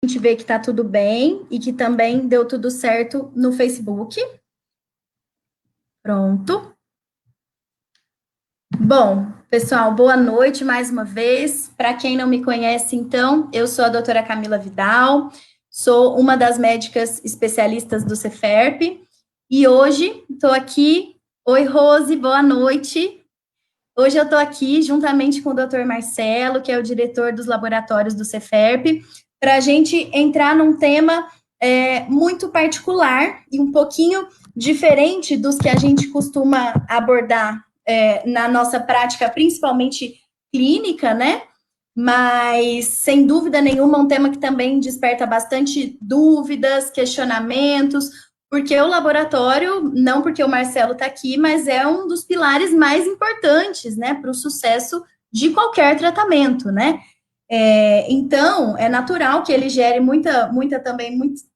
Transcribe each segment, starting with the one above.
A gente vê que está tudo bem e que também deu tudo certo no Facebook. Pronto. Bom, pessoal, boa noite mais uma vez. Para quem não me conhece, então, eu sou a doutora Camila Vidal, sou uma das médicas especialistas do Ceferp e hoje estou aqui. Oi, Rose, boa noite. Hoje eu estou aqui juntamente com o Dr. Marcelo, que é o diretor dos laboratórios do Ceferp, para a gente entrar num tema muito particular e um pouquinho diferente dos que a gente costuma abordar na nossa prática, principalmente clínica, né? Mas, sem dúvida nenhuma, um tema que também desperta bastante dúvidas, questionamentos, porque o laboratório, não porque o Marcelo está aqui, mas é um dos pilares mais importantes, né, para o sucesso de qualquer tratamento, né? Então, é natural que ele gere muita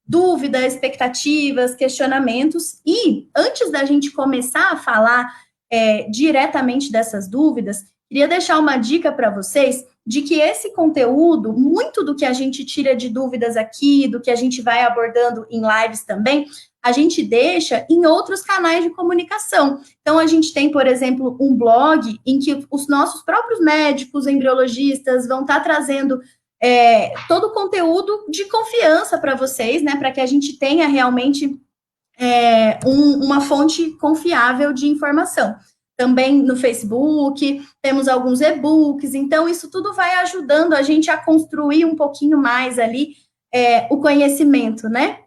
dúvida, expectativas, questionamentos, e antes da gente começar a falar diretamente dessas dúvidas, queria deixar uma dica para vocês de que esse conteúdo, muito do que a gente tira de dúvidas aqui, do que a gente vai abordando em lives também, a gente deixa em outros canais de comunicação. Então, a gente tem, por exemplo, um blog em que os nossos próprios médicos, embriologistas, vão estar trazendo todo o conteúdo de confiança para vocês, né, para que a gente tenha realmente uma fonte confiável de informação. Também no Facebook, temos alguns e-books, então isso tudo vai ajudando a gente a construir um pouquinho mais ali o conhecimento, né?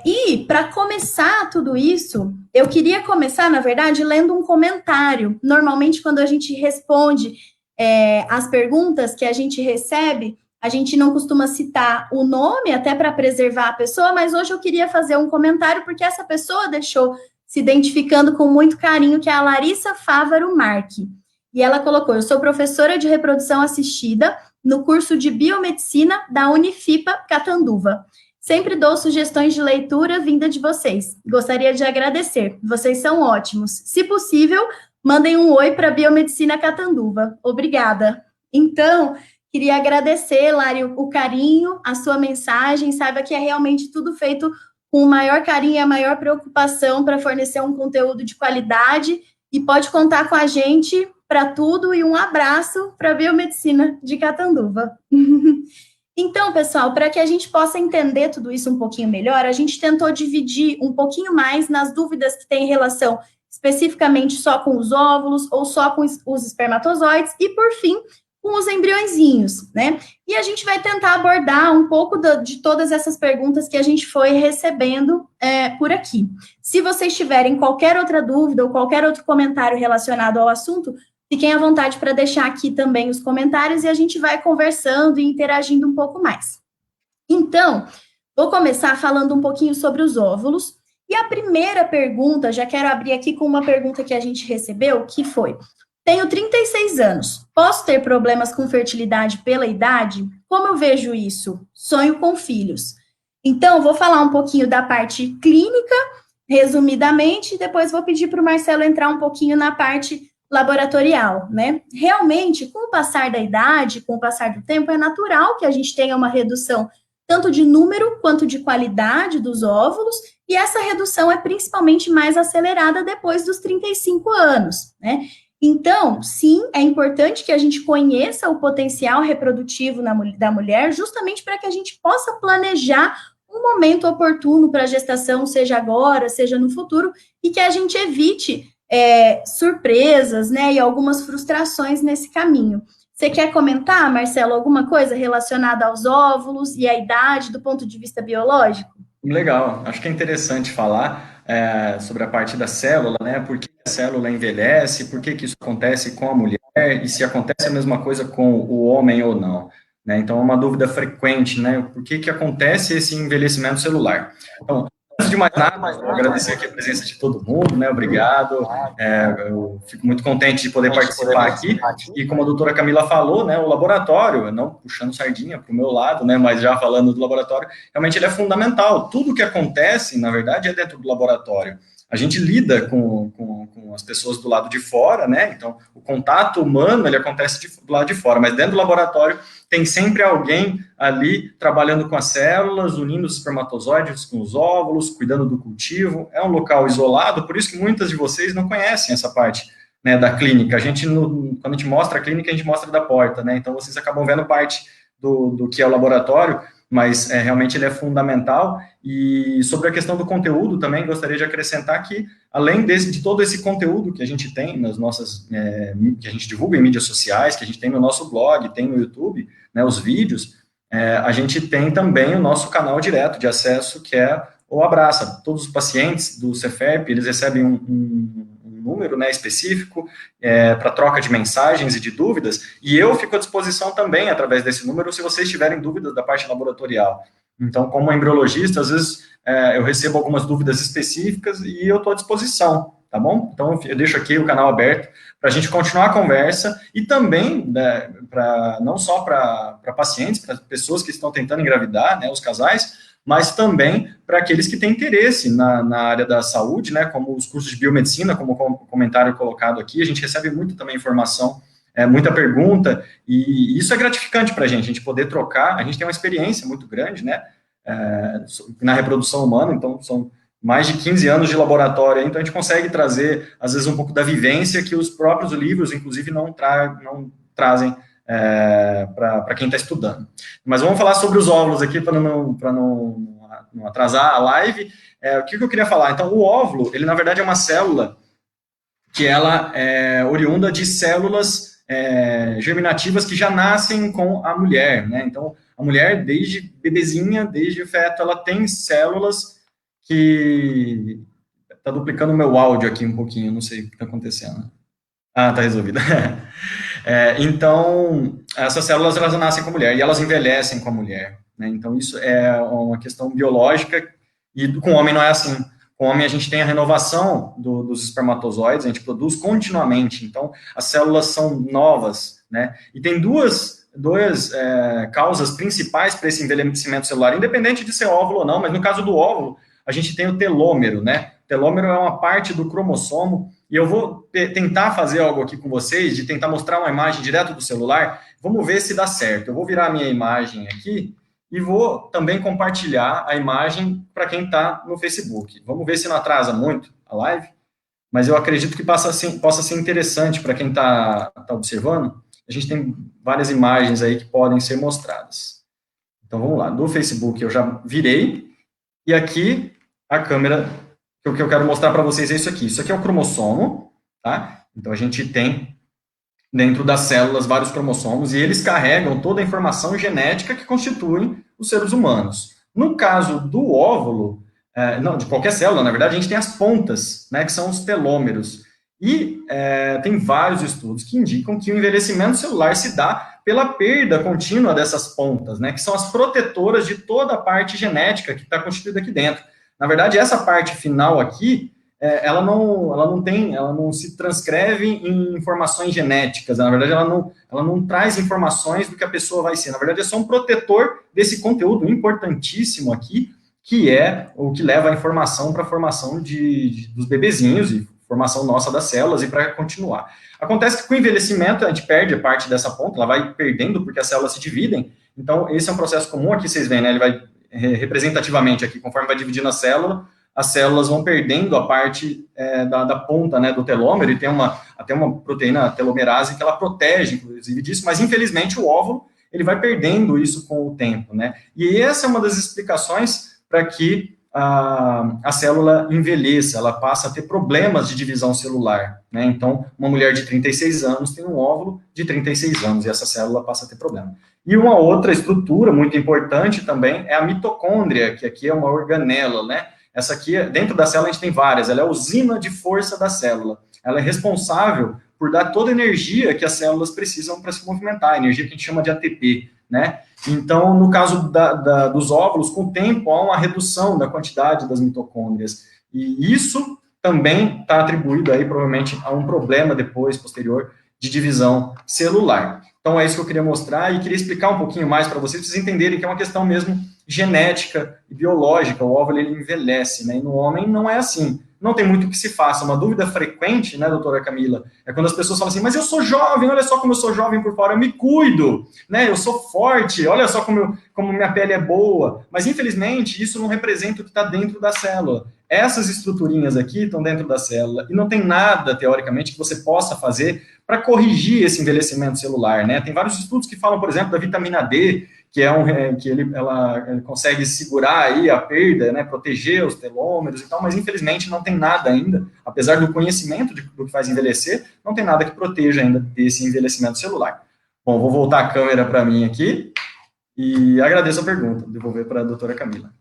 E para começar tudo isso, eu queria começar, na verdade, lendo um comentário. Normalmente, quando a gente responde as perguntas que a gente recebe, a gente não costuma citar o nome, até para preservar a pessoa, mas hoje eu queria fazer um comentário, porque essa pessoa deixou se identificando com muito carinho, que é a Larissa Fávaro Marque. E ela colocou: eu sou professora de reprodução assistida no curso de biomedicina da Unifipa Catanduva. Sempre dou sugestões de leitura vinda de vocês. Gostaria de agradecer. Vocês são ótimos. Se possível, mandem um oi para a Biomedicina Catanduva. Obrigada. Então, queria agradecer, Lari, o carinho, a sua mensagem. Saiba que é realmente tudo feito com o maior carinho e a maior preocupação para fornecer um conteúdo de qualidade. E pode contar com a gente para tudo. E um abraço para a Biomedicina de Catanduva. Então, pessoal, para que a gente possa entender tudo isso um pouquinho melhor, a gente tentou dividir um pouquinho mais nas dúvidas que têm relação especificamente só com os óvulos ou só com os espermatozoides e, por fim, com os embriõezinhos, né? E a gente vai tentar abordar um pouco de todas essas perguntas que a gente foi recebendo por aqui. Se vocês tiverem qualquer outra dúvida ou qualquer outro comentário relacionado ao assunto, fiquem à vontade para deixar aqui também os comentários e a gente vai conversando e interagindo um pouco mais. Então, vou começar falando um pouquinho sobre os óvulos. E a primeira pergunta, já quero abrir aqui com uma pergunta que a gente recebeu, que foi: tenho 36 anos, posso ter problemas com fertilidade pela idade? Como eu vejo isso? Sonho com filhos. Então, vou falar um pouquinho da parte clínica, resumidamente, e depois vou pedir para o Marcelo entrar um pouquinho na parte laboratorial, né? Realmente, com o passar da idade, com o passar do tempo, é natural que a gente tenha uma redução tanto de número quanto de qualidade dos óvulos, e essa redução é principalmente mais acelerada depois dos 35 anos, né? Então, sim, é importante que a gente conheça o potencial reprodutivo da mulher, justamente para que a gente possa planejar um momento oportuno para a gestação, seja agora, seja no futuro, e que a gente evite surpresas, né, e algumas frustrações nesse caminho. Você quer comentar, Marcelo, alguma coisa relacionada aos óvulos e à idade do ponto de vista biológico? Legal, acho que é interessante falar sobre a parte da célula, né? Por que a célula envelhece, por que isso acontece com a mulher e se acontece a mesma coisa com o homem ou não, né? Então, é uma dúvida frequente, né? Por que acontece esse envelhecimento celular? Então, antes de mais nada, eu agradecer aqui a presença de todo mundo, né? Obrigado, eu fico muito contente de poder participar aqui. E como a doutora Camila falou, né? O laboratório, não puxando sardinha para o meu lado, né? Mas já falando do laboratório, realmente ele é fundamental. Tudo que acontece, na verdade, é dentro do laboratório. a gente lida com as pessoas do lado de fora, né? Então, o contato humano, ele acontece do lado de fora, mas dentro do laboratório tem sempre alguém ali trabalhando com as células, unindo os espermatozoides com os óvulos, cuidando do cultivo. É um local isolado, por isso que muitas de vocês não conhecem essa parte, né, da clínica. Quando a gente mostra a clínica, a gente mostra da porta, né? Então, vocês acabam vendo parte do que é o laboratório, mas realmente ele é fundamental. E sobre a questão do conteúdo também, gostaria de acrescentar que, além de todo esse conteúdo que a gente tem nas nossas, que a gente divulga em mídias sociais, que a gente tem no nosso blog, tem no YouTube, né, os vídeos, a gente tem também o nosso canal direto de acesso, que é o Abraça. Todos os pacientes do Cefep, eles recebem um número, né, específico para troca de mensagens e de dúvidas, e eu fico à disposição também através desse número se vocês tiverem dúvidas da parte laboratorial. Então, como embriologista, às vezes eu recebo algumas dúvidas específicas e eu estou à disposição, tá bom? Então, eu deixo aqui o canal aberto para a gente continuar a conversa e também, né, não só para pacientes, para pessoas que estão tentando engravidar, né, os casais, mas também para aqueles que têm interesse na área da saúde, né, como os cursos de biomedicina, como o comentário colocado aqui, a gente recebe muito também informação, muita pergunta, e isso é gratificante para a gente poder trocar. A gente tem uma experiência muito grande, né, na reprodução humana, então são mais de 15 anos de laboratório, então a gente consegue trazer, às vezes, um pouco da vivência que os próprios livros, inclusive, não trazem para quem está estudando. Mas vamos falar sobre os óvulos aqui, para não atrasar a live. O que eu queria falar? Então, o óvulo, ele, na verdade, é uma célula que ela é oriunda de células germinativas que já nascem com a mulher, né? Então, a mulher, desde bebezinha, desde o feto, ela tem células que... Está duplicando o meu áudio aqui um pouquinho, não sei o que está acontecendo. Ah, tá resolvido. Então, essas células, elas nascem com a mulher, e elas envelhecem com a mulher, né? Então, isso é uma questão biológica, e com o homem não é assim. Com o homem, a gente tem a renovação dos espermatozoides, a gente produz continuamente, então, as células são novas, né? E tem duas causas principais para esse envelhecimento celular, independente de ser óvulo ou não, mas no caso do óvulo, a gente tem o telômero, né? O telômero é uma parte do cromossomo, e eu vou tentar fazer algo aqui com vocês, de tentar mostrar uma imagem direto do celular. Vamos ver se dá certo. Eu vou virar a minha imagem aqui e vou também compartilhar a imagem para quem está no Facebook. Vamos ver se não atrasa muito a live, mas eu acredito que possa ser interessante para quem está observando. A gente tem várias imagens aí que podem ser mostradas. Então, vamos lá. Do Facebook eu já virei, e aqui a câmera... O que eu quero mostrar para vocês é isso aqui. Isso aqui é o cromossomo, tá? Então, a gente tem dentro das células vários cromossomos, e eles carregam toda a informação genética que constituem os seres humanos. No caso do óvulo, não, de qualquer célula, na verdade, a gente tem as pontas, né, que são os telômeros. E tem vários estudos que indicam que o envelhecimento celular se dá pela perda contínua dessas pontas, né, que são as protetoras de toda a parte genética que está constituída aqui dentro. Na verdade, essa parte final aqui, ela não se transcreve em informações genéticas. Na verdade, ela não traz informações do que a pessoa vai ser. Na verdade, é só um protetor desse conteúdo importantíssimo aqui, que é o que leva a informação para a formação dos bebezinhos e formação nossa das células e para continuar. Acontece que com o envelhecimento, a gente perde a parte dessa ponta, ela vai perdendo porque as células se dividem. Então, esse é um processo comum aqui, vocês veem, né? Ele vai representativamente aqui, conforme vai dividindo a célula, as células vão perdendo a parte da ponta, né, do telômero, e tem até uma proteína telomerase que ela protege, inclusive, disso, mas, infelizmente, o óvulo, ele vai perdendo isso com o tempo, né? E essa é uma das explicações para que a célula envelheça, ela passa a ter problemas de divisão celular, né? Então, uma mulher de 36 anos tem um óvulo de 36 anos, e essa célula passa a ter problema. E uma outra estrutura muito importante também é a mitocôndria, que aqui é uma organela, né? Essa aqui, dentro da célula, a gente tem várias, ela é a usina de força da célula. Ela é responsável por dar toda a energia que as células precisam para se movimentar, a energia que a gente chama de ATP, né? Então, no caso dos óvulos, com o tempo, há uma redução da quantidade das mitocôndrias. E isso também está atribuído aí, provavelmente, a um problema depois, posterior, de divisão celular. Então, é isso que eu queria mostrar e queria explicar um pouquinho mais para vocês entenderem que é uma questão mesmo genética e biológica. O óvulo, ele envelhece, né? E no homem não é assim. não tem muito o que se faça. Uma dúvida frequente, né, doutora Camila, é quando as pessoas falam assim, mas eu sou jovem, olha só como eu sou jovem por fora, eu me cuido, né, eu sou forte, olha só como minha pele é boa. Mas, infelizmente, isso não representa o que está dentro da célula. Essas estruturinhas aqui estão dentro da célula e não tem nada, teoricamente, que você possa fazer para corrigir esse envelhecimento celular, né? Tem vários estudos que falam, por exemplo, da vitamina D, que ela consegue segurar aí a perda, né, proteger os telômeros e tal, mas infelizmente não tem nada ainda, apesar do conhecimento do que faz envelhecer, não tem nada que proteja ainda desse envelhecimento celular. Bom, vou voltar a câmera para mim aqui e agradeço a pergunta, devolver para a doutora Camila.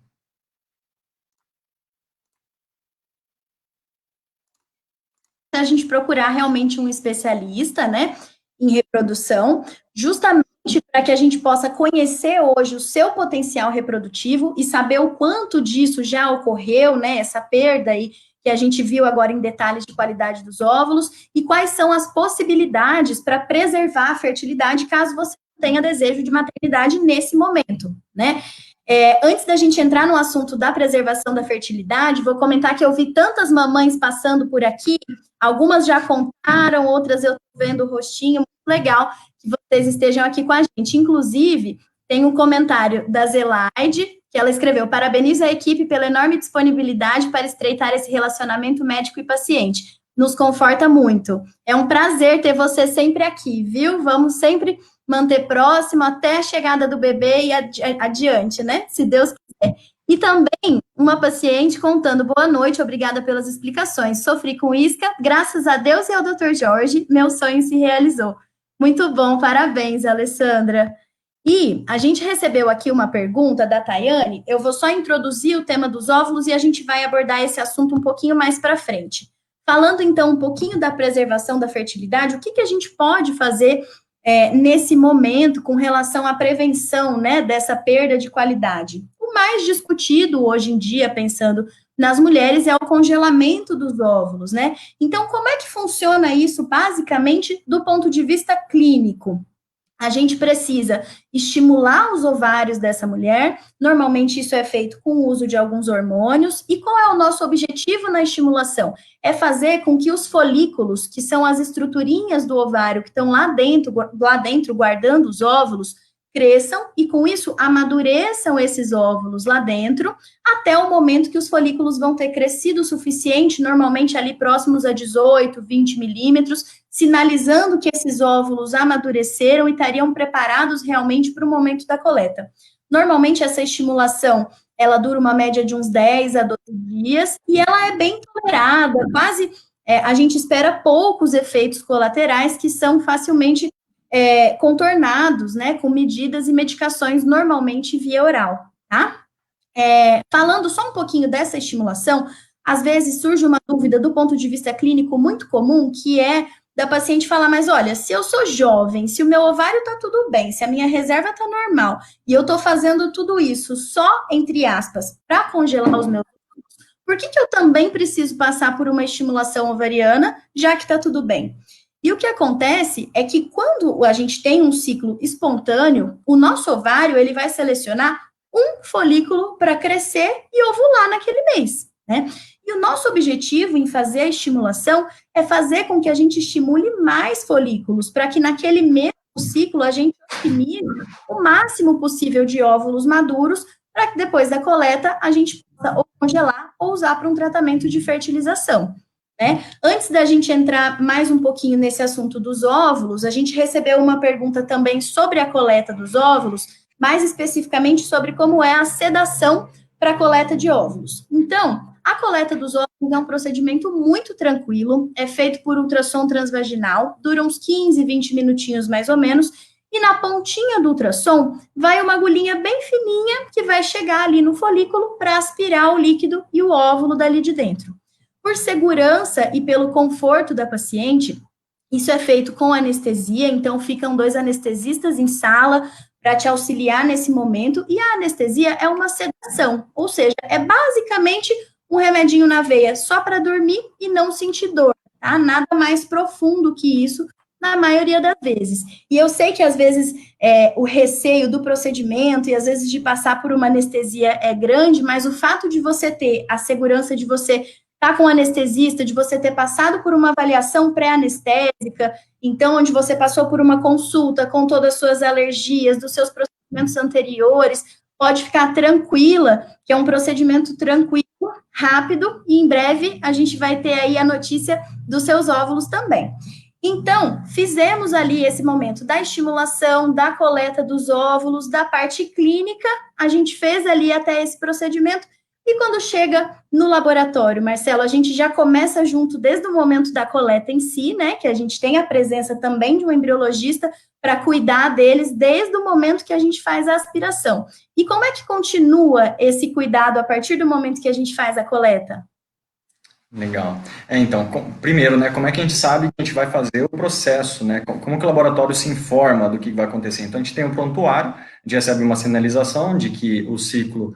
A gente procurar realmente um especialista, né, em reprodução, justamente para que a gente possa conhecer hoje o seu potencial reprodutivo e saber o quanto disso já ocorreu, né, essa perda aí que a gente viu agora em detalhes de qualidade dos óvulos e quais são as possibilidades para preservar a fertilidade caso você tenha desejo de maternidade nesse momento, né? Antes da gente entrar no assunto da preservação da fertilidade, vou comentar que eu vi tantas mamães passando por aqui, algumas já contaram, outras eu estou vendo o rostinho, muito legal que vocês estejam aqui com a gente. Inclusive, tem um comentário da Zelaide, que ela escreveu, parabenizo a equipe pela enorme disponibilidade para estreitar esse relacionamento médico e paciente. Nos conforta muito. É um prazer ter você sempre aqui, viu? Vamos sempre manter próximo até a chegada do bebê e adiante, né? Se Deus quiser. E também uma paciente contando, boa noite, obrigada pelas explicações. Sofri com isca, graças a Deus e ao Dr. Jorge, meu sonho se realizou. Muito bom, parabéns, Alessandra. E a gente recebeu aqui uma pergunta da Tayane, eu vou só introduzir o tema dos óvulos e a gente vai abordar esse assunto um pouquinho mais para frente. Falando, então, um pouquinho da preservação da fertilidade, o que a gente pode fazer nesse momento com relação à prevenção, né, dessa perda de qualidade? O mais discutido hoje em dia, pensando nas mulheres, é o congelamento dos óvulos, né? Então, como é que funciona isso, basicamente, do ponto de vista clínico? A gente precisa estimular os ovários dessa mulher, normalmente isso é feito com o uso de alguns hormônios, e qual é o nosso objetivo na estimulação? É fazer com que os folículos, que são as estruturinhas do ovário, que estão lá dentro guardando os óvulos, cresçam e, com isso, amadureçam esses óvulos lá dentro, até o momento que os folículos vão ter crescido o suficiente, normalmente ali próximos a 18, 20 milímetros, sinalizando que esses óvulos amadureceram e estariam preparados realmente para o momento da coleta. Normalmente, essa estimulação, ela dura uma média de uns 10 a 12 dias, e ela é bem tolerada, quase, a gente espera poucos efeitos colaterais que são facilmente contornados, né, com medidas e medicações normalmente via oral, tá? Falando só um pouquinho dessa estimulação, às vezes surge uma dúvida do ponto de vista clínico muito comum, que é da paciente falar, mas olha, se eu sou jovem, se o meu ovário tá tudo bem, se a minha reserva tá normal, e eu tô fazendo tudo isso só, entre aspas, para congelar os meus óvulos, por que eu também preciso passar por uma estimulação ovariana, já que tá tudo bem? E o que acontece é que quando a gente tem um ciclo espontâneo, o nosso ovário, ele vai selecionar um folículo para crescer e ovular naquele mês, né? E o nosso objetivo em fazer a estimulação é fazer com que a gente estimule mais folículos, para que naquele mesmo ciclo a gente otimize o máximo possível de óvulos maduros, para que depois da coleta a gente possa ou congelar ou usar para um tratamento de fertilização. Né? Antes da gente entrar mais um pouquinho nesse assunto dos óvulos, a gente recebeu uma pergunta também sobre a coleta dos óvulos, mais especificamente sobre como é a sedação para a coleta de óvulos. Então, a coleta dos óvulos é um procedimento muito tranquilo, é feito por ultrassom transvaginal, dura uns 15, 20 minutinhos mais ou menos, e na pontinha do ultrassom vai uma agulhinha bem fininha que vai chegar ali no folículo para aspirar o líquido e o óvulo dali de dentro. Por segurança e pelo conforto da paciente, isso é feito com anestesia, então ficam 2 anestesistas em sala para te auxiliar nesse momento, e a anestesia é uma sedação, ou seja, é basicamente um remedinho na veia só para dormir e não sentir dor, tá? Nada mais profundo que isso, na maioria das vezes. E eu sei que às vezes o receio do procedimento e às vezes de passar por uma anestesia é grande, mas o fato de você ter a segurança de você estar com anestesista, de você ter passado por uma avaliação pré-anestésica, então, onde você passou por uma consulta com todas as suas alergias, dos seus procedimentos anteriores, pode ficar tranquila, que é um procedimento tranquilo, rápido, e em breve a gente vai ter aí a notícia dos seus óvulos também. Então, fizemos ali esse momento da estimulação, da coleta dos óvulos, da parte clínica, a gente fez ali até esse procedimento, e quando chega no laboratório, Marcelo, a gente já começa junto desde o momento da coleta em si, né, que a gente tem a presença também de um embriologista para cuidar deles desde o momento que a gente faz a aspiração. E como é que continua esse cuidado a partir do momento que a gente faz a coleta? Legal. Então, primeiro, né, como é que a gente sabe que a gente vai fazer o processo, né? Como que o laboratório se informa do que vai acontecer? Então, a gente tem um prontuário, a gente recebe uma sinalização de que o ciclo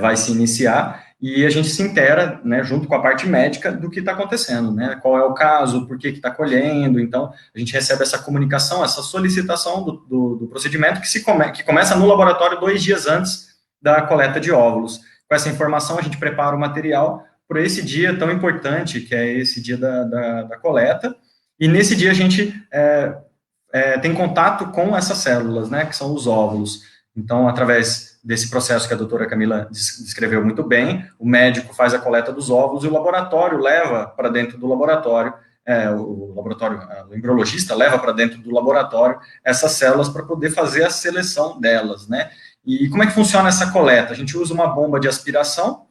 vai se iniciar e a gente se intera, né, junto com a parte médica do que está acontecendo, né? Qual é o caso, por que está colhendo. Então, a gente recebe essa comunicação, essa solicitação do procedimento que começa no laboratório 2 dias antes da coleta de óvulos. Com essa informação, a gente prepara o material por esse dia tão importante, que é esse dia da coleta, e nesse dia a gente tem contato com essas células, né, que são os óvulos. Então, através desse processo que a doutora Camila descreveu muito bem, o médico faz a coleta dos óvulos e o laboratório leva para dentro do laboratório, o embriologista leva para dentro do laboratório essas células para poder fazer a seleção delas, né. E como é que funciona essa coleta? A gente usa uma bomba de aspiração.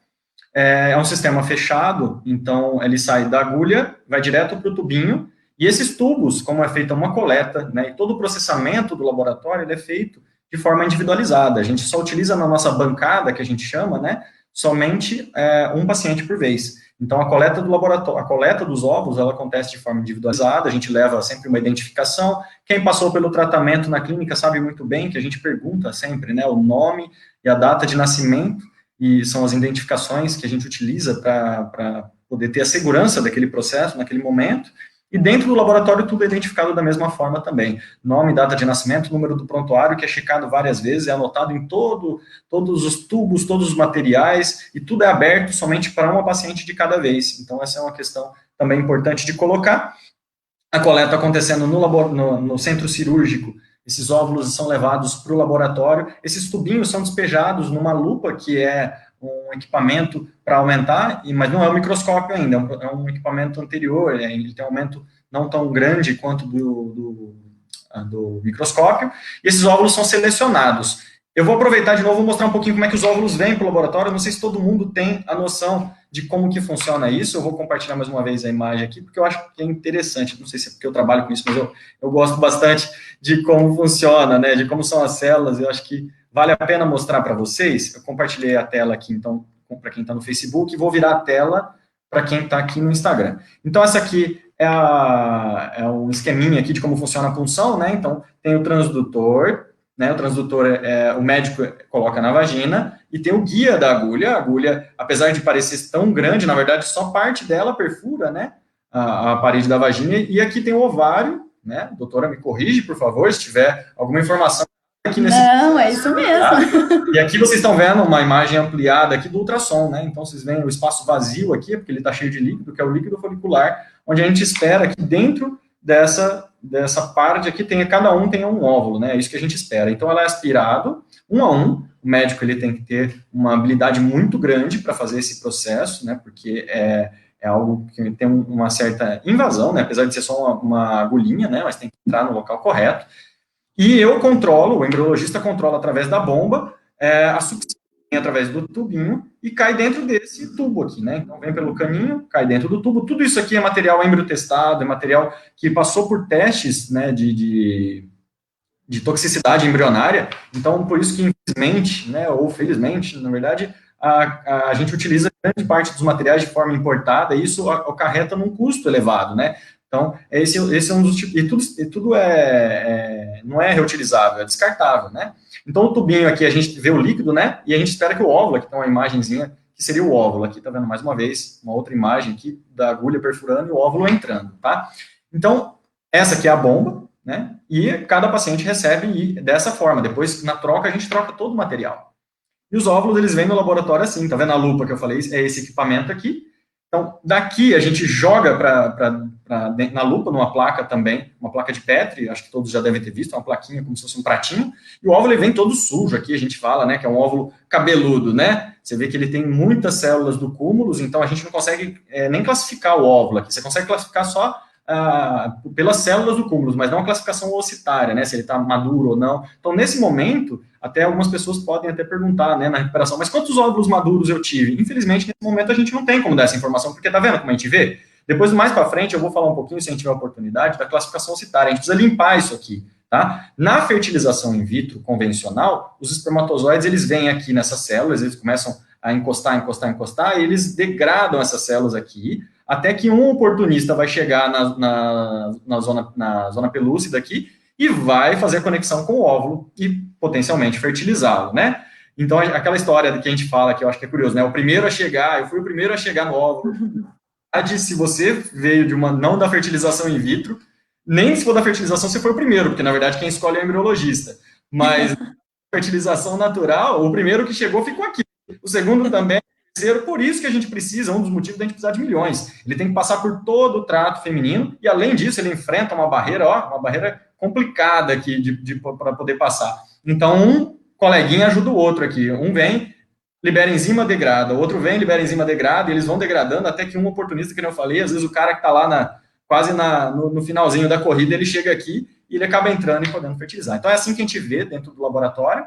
É um sistema fechado, então ele sai da agulha, vai direto para o tubinho, e esses tubos, como é feita uma coleta, né, e todo o processamento do laboratório ele é feito de forma individualizada. A gente só utiliza na nossa bancada, que a gente chama, né, somente um paciente por vez. Então, a coleta do laboratório, a coleta dos óvulos, ela acontece de forma individualizada, a gente leva sempre uma identificação. Quem passou pelo tratamento na clínica sabe muito bem que a gente pergunta sempre, né, o nome e a data de nascimento, e são as identificações que a gente utiliza para poder ter a segurança daquele processo, naquele momento, e dentro do laboratório tudo é identificado da mesma forma também. Nome, data de nascimento, número do prontuário, que é checado várias vezes, é anotado em todos os tubos, todos os materiais, e tudo é aberto somente para uma paciente de cada vez. Então, essa é uma questão também importante de colocar. A coleta acontecendo no centro cirúrgico, esses óvulos são levados para o laboratório, esses tubinhos são despejados numa lupa, que é um equipamento para aumentar, mas não é um microscópio ainda, é um equipamento anterior, ele tem um aumento não tão grande quanto do microscópio, e esses óvulos são selecionados. Eu vou aproveitar de novo, vou mostrar um pouquinho como é que os óvulos vêm para o laboratório, não sei se todo mundo tem a noção de como que funciona isso. Eu vou compartilhar mais uma vez a imagem aqui, porque eu acho que é interessante, não sei se é porque eu trabalho com isso, mas eu gosto bastante de como funciona, né, de como são as células. Eu acho que vale a pena mostrar para vocês. Eu compartilhei a tela aqui, então, para quem está no Facebook, e vou virar a tela para quem está aqui no Instagram. Então, essa aqui é um esqueminha aqui de como funciona a punção, né, então tem o transdutor, né, o transdutor o médico coloca na vagina, e tem o guia da agulha. A agulha, apesar de parecer tão grande, na verdade, só parte dela perfura, né, a parede da vagina, e aqui tem o ovário, né, doutora, me corrige, por favor, se tiver alguma informação aqui nesse... Não, é isso mesmo. Tá? E aqui vocês estão vendo uma imagem ampliada aqui do ultrassom, né, então vocês veem o espaço vazio aqui, porque ele está cheio de líquido, que é o líquido folicular, onde a gente espera que dentro dessa parte aqui cada um tenha um óvulo, né? É isso que a gente espera. Então, ela é aspirado, um a um. O médico ele tem que ter uma habilidade muito grande para fazer esse processo, né? Porque é algo que tem uma certa invasão, né? Apesar de ser só uma agulhinha, né? Mas tem que entrar no local correto. E eu controlo, o embriologista controla através da bomba a sucção através do tubinho e cai dentro desse tubo aqui, né? Então, vem pelo caninho, cai dentro do tubo. Tudo isso aqui é material embriotestado, é material que passou por testes, né, de toxicidade embrionária. Então, por isso que, infelizmente, né, ou felizmente, na verdade, a gente utiliza grande parte dos materiais de forma importada, e isso acarreta num custo elevado, né? Então, esse é um dos tipos, e tudo não é reutilizável, é descartável, né? Então, o tubinho aqui, a gente vê o líquido, né? E a gente espera que o óvulo, aqui tem uma imagenzinha, que seria o óvulo. Aqui tá vendo mais uma vez, uma outra imagem aqui da agulha perfurando e o óvulo entrando, tá? Então, essa aqui é a bomba, né? E cada paciente recebe dessa forma. Depois, na troca, a gente troca todo o material. E os óvulos, eles vêm no laboratório assim, tá vendo a lupa que eu falei? É esse equipamento aqui. Então, daqui a gente joga na lupa, numa placa também, uma placa de Petri, acho que todos já devem ter visto, uma plaquinha como se fosse um pratinho, e o óvulo ele vem todo sujo, aqui a gente fala, né, que é um óvulo cabeludo, né? Você vê que ele tem muitas células do cúmulo, então a gente não consegue nem classificar o óvulo aqui, você consegue classificar só pelas células do cúmulo, mas não a classificação ocitária, né, se ele está maduro ou não. Então, nesse momento, até algumas pessoas podem até perguntar, né, na recuperação, mas quantos óvulos maduros eu tive? Infelizmente, nesse momento, a gente não tem como dar essa informação, porque tá vendo como a gente vê? Depois, mais para frente, eu vou falar um pouquinho, se a gente tiver oportunidade, da classificação ocitária. A gente precisa limpar isso aqui, tá? Na fertilização in vitro convencional, os espermatozoides, eles vêm aqui nessas células, eles começam a encostar, e eles degradam essas células aqui, até que um oportunista vai chegar na zona pelúcida aqui e vai fazer a conexão com o óvulo e potencialmente fertilizá-lo, né? Então, aquela história que a gente fala, que eu acho que é curioso, né? O primeiro a chegar, eu fui o primeiro a chegar no óvulo. Se você veio de uma, não da fertilização in vitro, nem se for da fertilização você foi o primeiro, porque na verdade quem escolhe é o embriologista. Mas fertilização natural, o primeiro que chegou ficou aqui. O segundo também, terceiro, por isso que a gente precisa, um dos motivos da gente precisar de milhões. Ele tem que passar por todo o trato feminino, e além disso, ele enfrenta uma barreira, uma barreira complicada aqui para poder passar. Então, um coleguinha ajuda o outro aqui. Um vem, libera enzima, degrada. O outro vem, libera enzima, degrada, e eles vão degradando até que um oportunista, que eu falei, às vezes o cara que está lá quase no finalzinho da corrida, ele chega aqui e ele acaba entrando e podendo fertilizar. Então, é assim que a gente vê dentro do laboratório.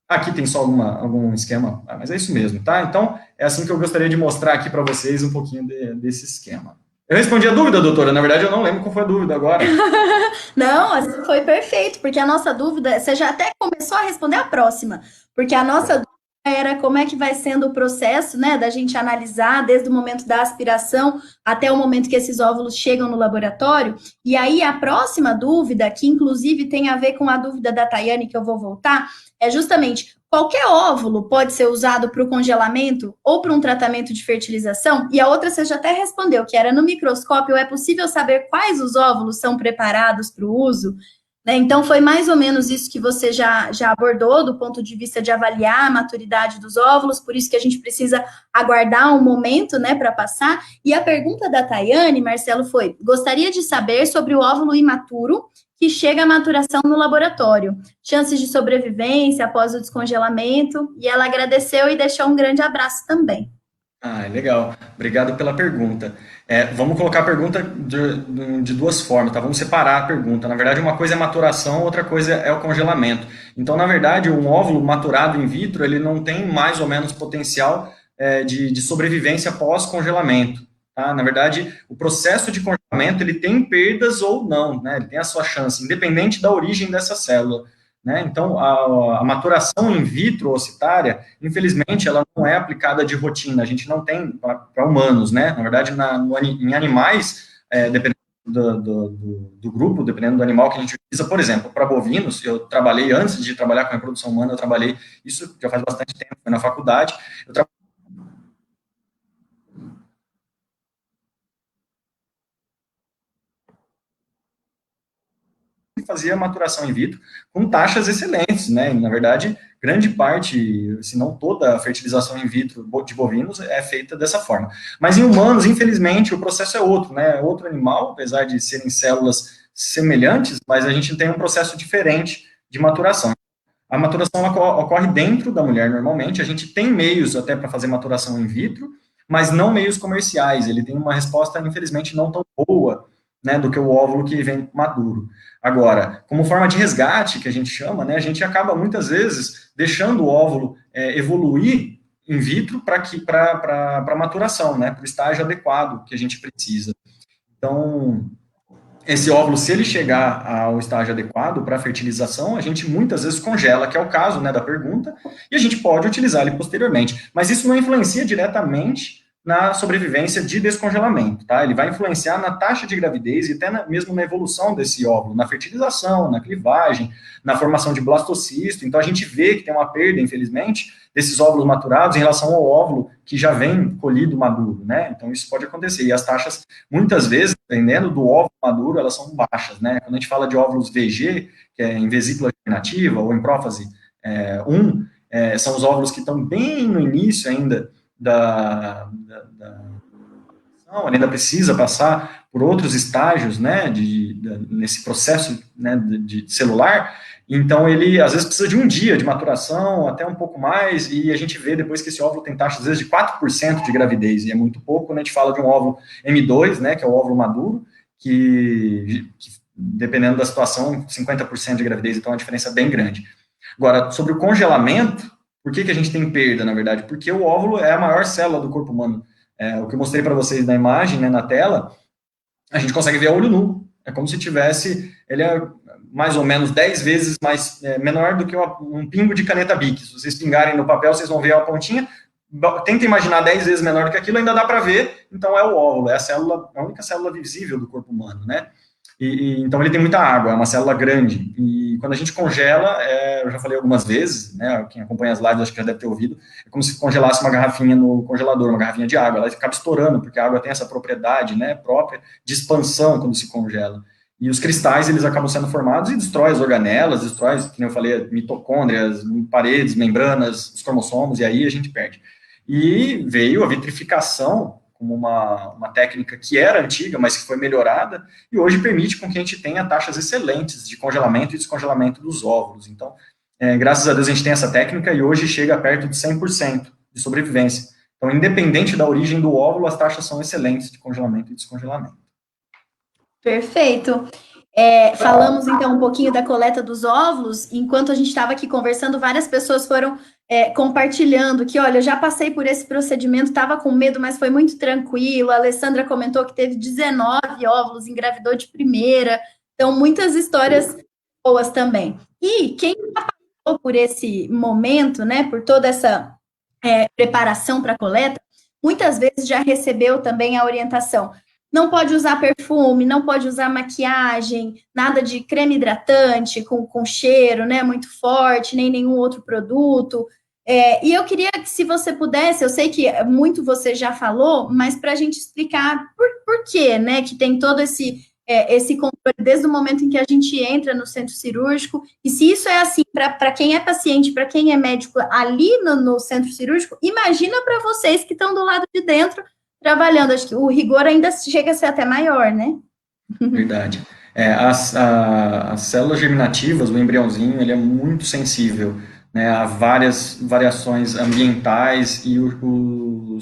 Aqui tem só algum esquema, mas é isso mesmo, tá? Então, é assim que eu gostaria de mostrar aqui para vocês um pouquinho desse esquema. Eu respondi a dúvida, doutora? Na verdade, eu não lembro qual foi a dúvida agora. Não, foi perfeito, porque a nossa dúvida, você já até começou a responder a próxima, porque a nossa dúvida era como é que vai sendo o processo, né, da gente analisar desde o momento da aspiração até o momento que esses óvulos chegam no laboratório. E aí a próxima dúvida, que inclusive tem a ver com a dúvida da Tayane, que eu vou voltar, é justamente qualquer óvulo pode ser usado para o congelamento ou para um tratamento de fertilização? E a outra você já até respondeu, que era no microscópio, é possível saber quais os óvulos são preparados para o uso? Né? Então, foi mais ou menos isso que você já abordou, do ponto de vista de avaliar a maturidade dos óvulos, por isso que a gente precisa aguardar um momento, né, para passar. E a pergunta da Tayane, Marcelo, foi: gostaria de saber sobre o óvulo imaturo que chega à maturação no laboratório, chances de sobrevivência após o descongelamento, e ela agradeceu e deixou um grande abraço também. Legal. Obrigado pela pergunta. Vamos colocar a pergunta de duas formas, tá? Vamos separar a pergunta. Na verdade, uma coisa é maturação, outra coisa é o congelamento. Então, na verdade, um óvulo maturado in vitro, ele não tem mais ou menos potencial de sobrevivência pós-congelamento. Tá? Na verdade, o processo de congelamento, ele tem perdas ou não, né? Ele tem a sua chance, independente da origem dessa célula. Né? Então, a maturação in vitro ocitária, infelizmente, ela não é aplicada de rotina, a gente não tem para humanos, né? Na verdade, em animais, dependendo do grupo, dependendo do animal que a gente utiliza, por exemplo, para bovinos, eu trabalhei, antes de trabalhar com a reprodução humana, eu trabalhei, isso já faz bastante tempo, foi na faculdade, eu fazia maturação in vitro com taxas excelentes, né? Na verdade, grande parte, se não toda a fertilização in vitro de bovinos é feita dessa forma. Mas em humanos, infelizmente, o processo é outro, né? Outro animal, apesar de serem células semelhantes, mas a gente tem um processo diferente de maturação. A maturação ocorre dentro da mulher normalmente, a gente tem meios até para fazer maturação in vitro, mas não meios comerciais, ele tem uma resposta, infelizmente, não tão boa, né, do que o óvulo que vem maduro. Agora, como forma de resgate, que a gente chama, né, a gente acaba muitas vezes deixando o óvulo evoluir in vitro para maturação, né, para o estágio adequado que a gente precisa. Então, esse óvulo, se ele chegar ao estágio adequado para fertilização, a gente muitas vezes congela, que é o caso, né, da pergunta, e a gente pode utilizar ele posteriormente. Mas isso não influencia diretamente na sobrevivência de descongelamento, tá? Ele vai influenciar na taxa de gravidez e até mesmo na evolução desse óvulo, na fertilização, na clivagem, na formação de blastocisto. Então, a gente vê que tem uma perda, infelizmente, desses óvulos maturados em relação ao óvulo que já vem colhido maduro, né? Então, isso pode acontecer. E as taxas, muitas vezes, dependendo do óvulo maduro, elas são baixas, né? Quando a gente fala de óvulos VG, que é em vesícula germinativa ou em prófase 1, são os óvulos que estão bem no início ainda Não, ele ainda precisa passar por outros estágios, né, nesse processo, né, de celular. Então, ele, às vezes, precisa de um dia de maturação, até um pouco mais, e a gente vê depois que esse óvulo tem taxa, às vezes, de 4% de gravidez, e é muito pouco quando a gente fala de um óvulo M2, né, que é o óvulo maduro, que dependendo da situação, 50% de gravidez, então é uma diferença bem grande. Agora, sobre o congelamento, por que a gente tem perda, na verdade? Porque o óvulo é a maior célula do corpo humano. O que eu mostrei para vocês na imagem, né, na tela, a gente consegue ver a olho nu. É como se tivesse, ele é mais ou menos 10 vezes mais menor do que um pingo de caneta Bic. Se vocês pingarem no papel, vocês vão ver a pontinha. Tenta imaginar 10 vezes menor do que aquilo, ainda dá para ver. Então é o óvulo, é a única célula visível do corpo humano, né? Então ele tem muita água, é uma célula grande. E quando a gente congela, eu já falei algumas vezes, né? Quem acompanha as lives acho que já deve ter ouvido, é como se congelasse uma garrafinha no congelador, uma garrafinha de água. Ela acaba estourando, porque a água tem essa propriedade, né, própria de expansão quando se congela. E os cristais, eles acabam sendo formados e destrói as organelas, destrói, como eu falei, mitocôndrias, paredes, membranas, os cromossomos, e aí a gente perde. E veio a vitrificação como uma técnica que era antiga, mas que foi melhorada, e hoje permite com que a gente tenha taxas excelentes de congelamento e descongelamento dos óvulos. Então, graças a Deus a gente tem essa técnica, e hoje chega perto de 100% de sobrevivência. Então, independente da origem do óvulo, as taxas são excelentes de congelamento e descongelamento. Perfeito. Falamos então um pouquinho da coleta dos óvulos. Enquanto a gente estava aqui conversando, várias pessoas foram compartilhando que, olha, eu já passei por esse procedimento, estava com medo, mas foi muito tranquilo. A Alessandra comentou que teve 19 óvulos, engravidou de primeira. Então, muitas histórias boas também. E quem passou por esse momento, né, por toda essa preparação para a coleta, muitas vezes já recebeu também a orientação. Não pode usar perfume, não pode usar maquiagem, nada de creme hidratante com cheiro, né, muito forte, nem nenhum outro produto. E eu queria que, se você pudesse, eu sei que muito você já falou, mas para a gente explicar por quê, né, que tem todo esse controle desde o momento em que a gente entra no centro cirúrgico, e se isso é assim para quem é paciente, para quem é médico ali no centro cirúrgico, imagina para vocês que estão do lado de dentro, trabalhando, acho que o rigor ainda chega a ser até maior, né? Verdade. As células germinativas, o embriãozinho, ele é muito sensível, né, a várias variações ambientais e o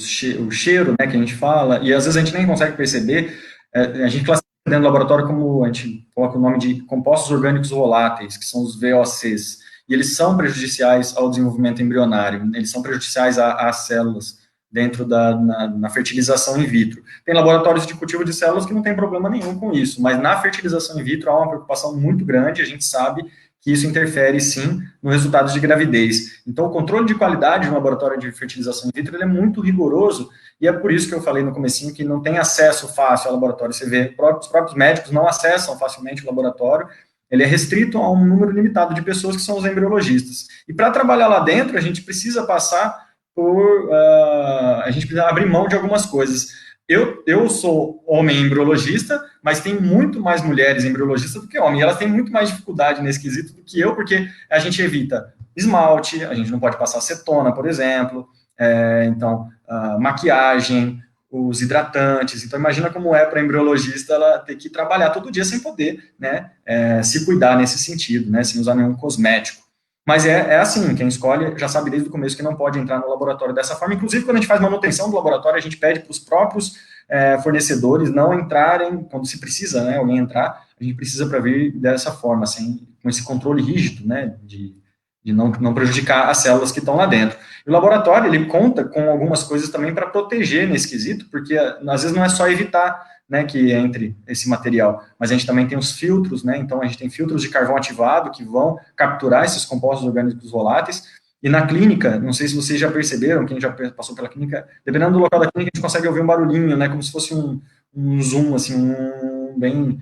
cheiro, né, que a gente fala, e às vezes a gente nem consegue perceber. A gente classifica dentro do laboratório como, a gente coloca o nome de compostos orgânicos voláteis, que são os VOCs, e eles são prejudiciais ao desenvolvimento embrionário, eles são prejudiciais às células dentro na fertilização in vitro. Tem laboratórios de cultivo de células que não tem problema nenhum com isso, mas na fertilização in vitro há uma preocupação muito grande, a gente sabe que isso interfere, sim, no resultado de gravidez. Então, o controle de qualidade de um laboratório de fertilização in vitro ele é muito rigoroso, e é por isso que eu falei no comecinho que não tem acesso fácil ao laboratório. Você vê, os próprios médicos não acessam facilmente o laboratório, ele é restrito a um número limitado de pessoas que são os embriologistas. E para trabalhar lá dentro, a gente precisa passar a gente precisa abrir mão de algumas coisas. Eu sou homem embriologista, mas tem muito mais mulheres embriologistas do que homens, e elas têm muito mais dificuldade nesse quesito do que eu, porque a gente evita esmalte, a gente não pode passar acetona, por exemplo, então, maquiagem, os hidratantes. Então, imagina como é para a embriologista ela ter que trabalhar todo dia sem poder, né, se cuidar nesse sentido, né, sem usar nenhum cosmético. Mas é assim, quem escolhe já sabe desde o começo que não pode entrar no laboratório dessa forma. Inclusive, quando a gente faz manutenção do laboratório, a gente pede para os próprios fornecedores não entrarem, quando se precisa, né, alguém entrar, a gente precisa para vir dessa forma, assim, com esse controle rígido, né, de não prejudicar as células que estão lá dentro. E o laboratório, ele conta com algumas coisas também para proteger nesse quesito, porque às vezes não é só evitar, né, que entre esse material, mas a gente também tem os filtros, né, então a gente tem filtros de carvão ativado que vão capturar esses compostos orgânicos voláteis, e na clínica, não sei se vocês já perceberam, quem já passou pela clínica, dependendo do local da clínica, a gente consegue ouvir um barulhinho, né, como se fosse um zoom, assim, bem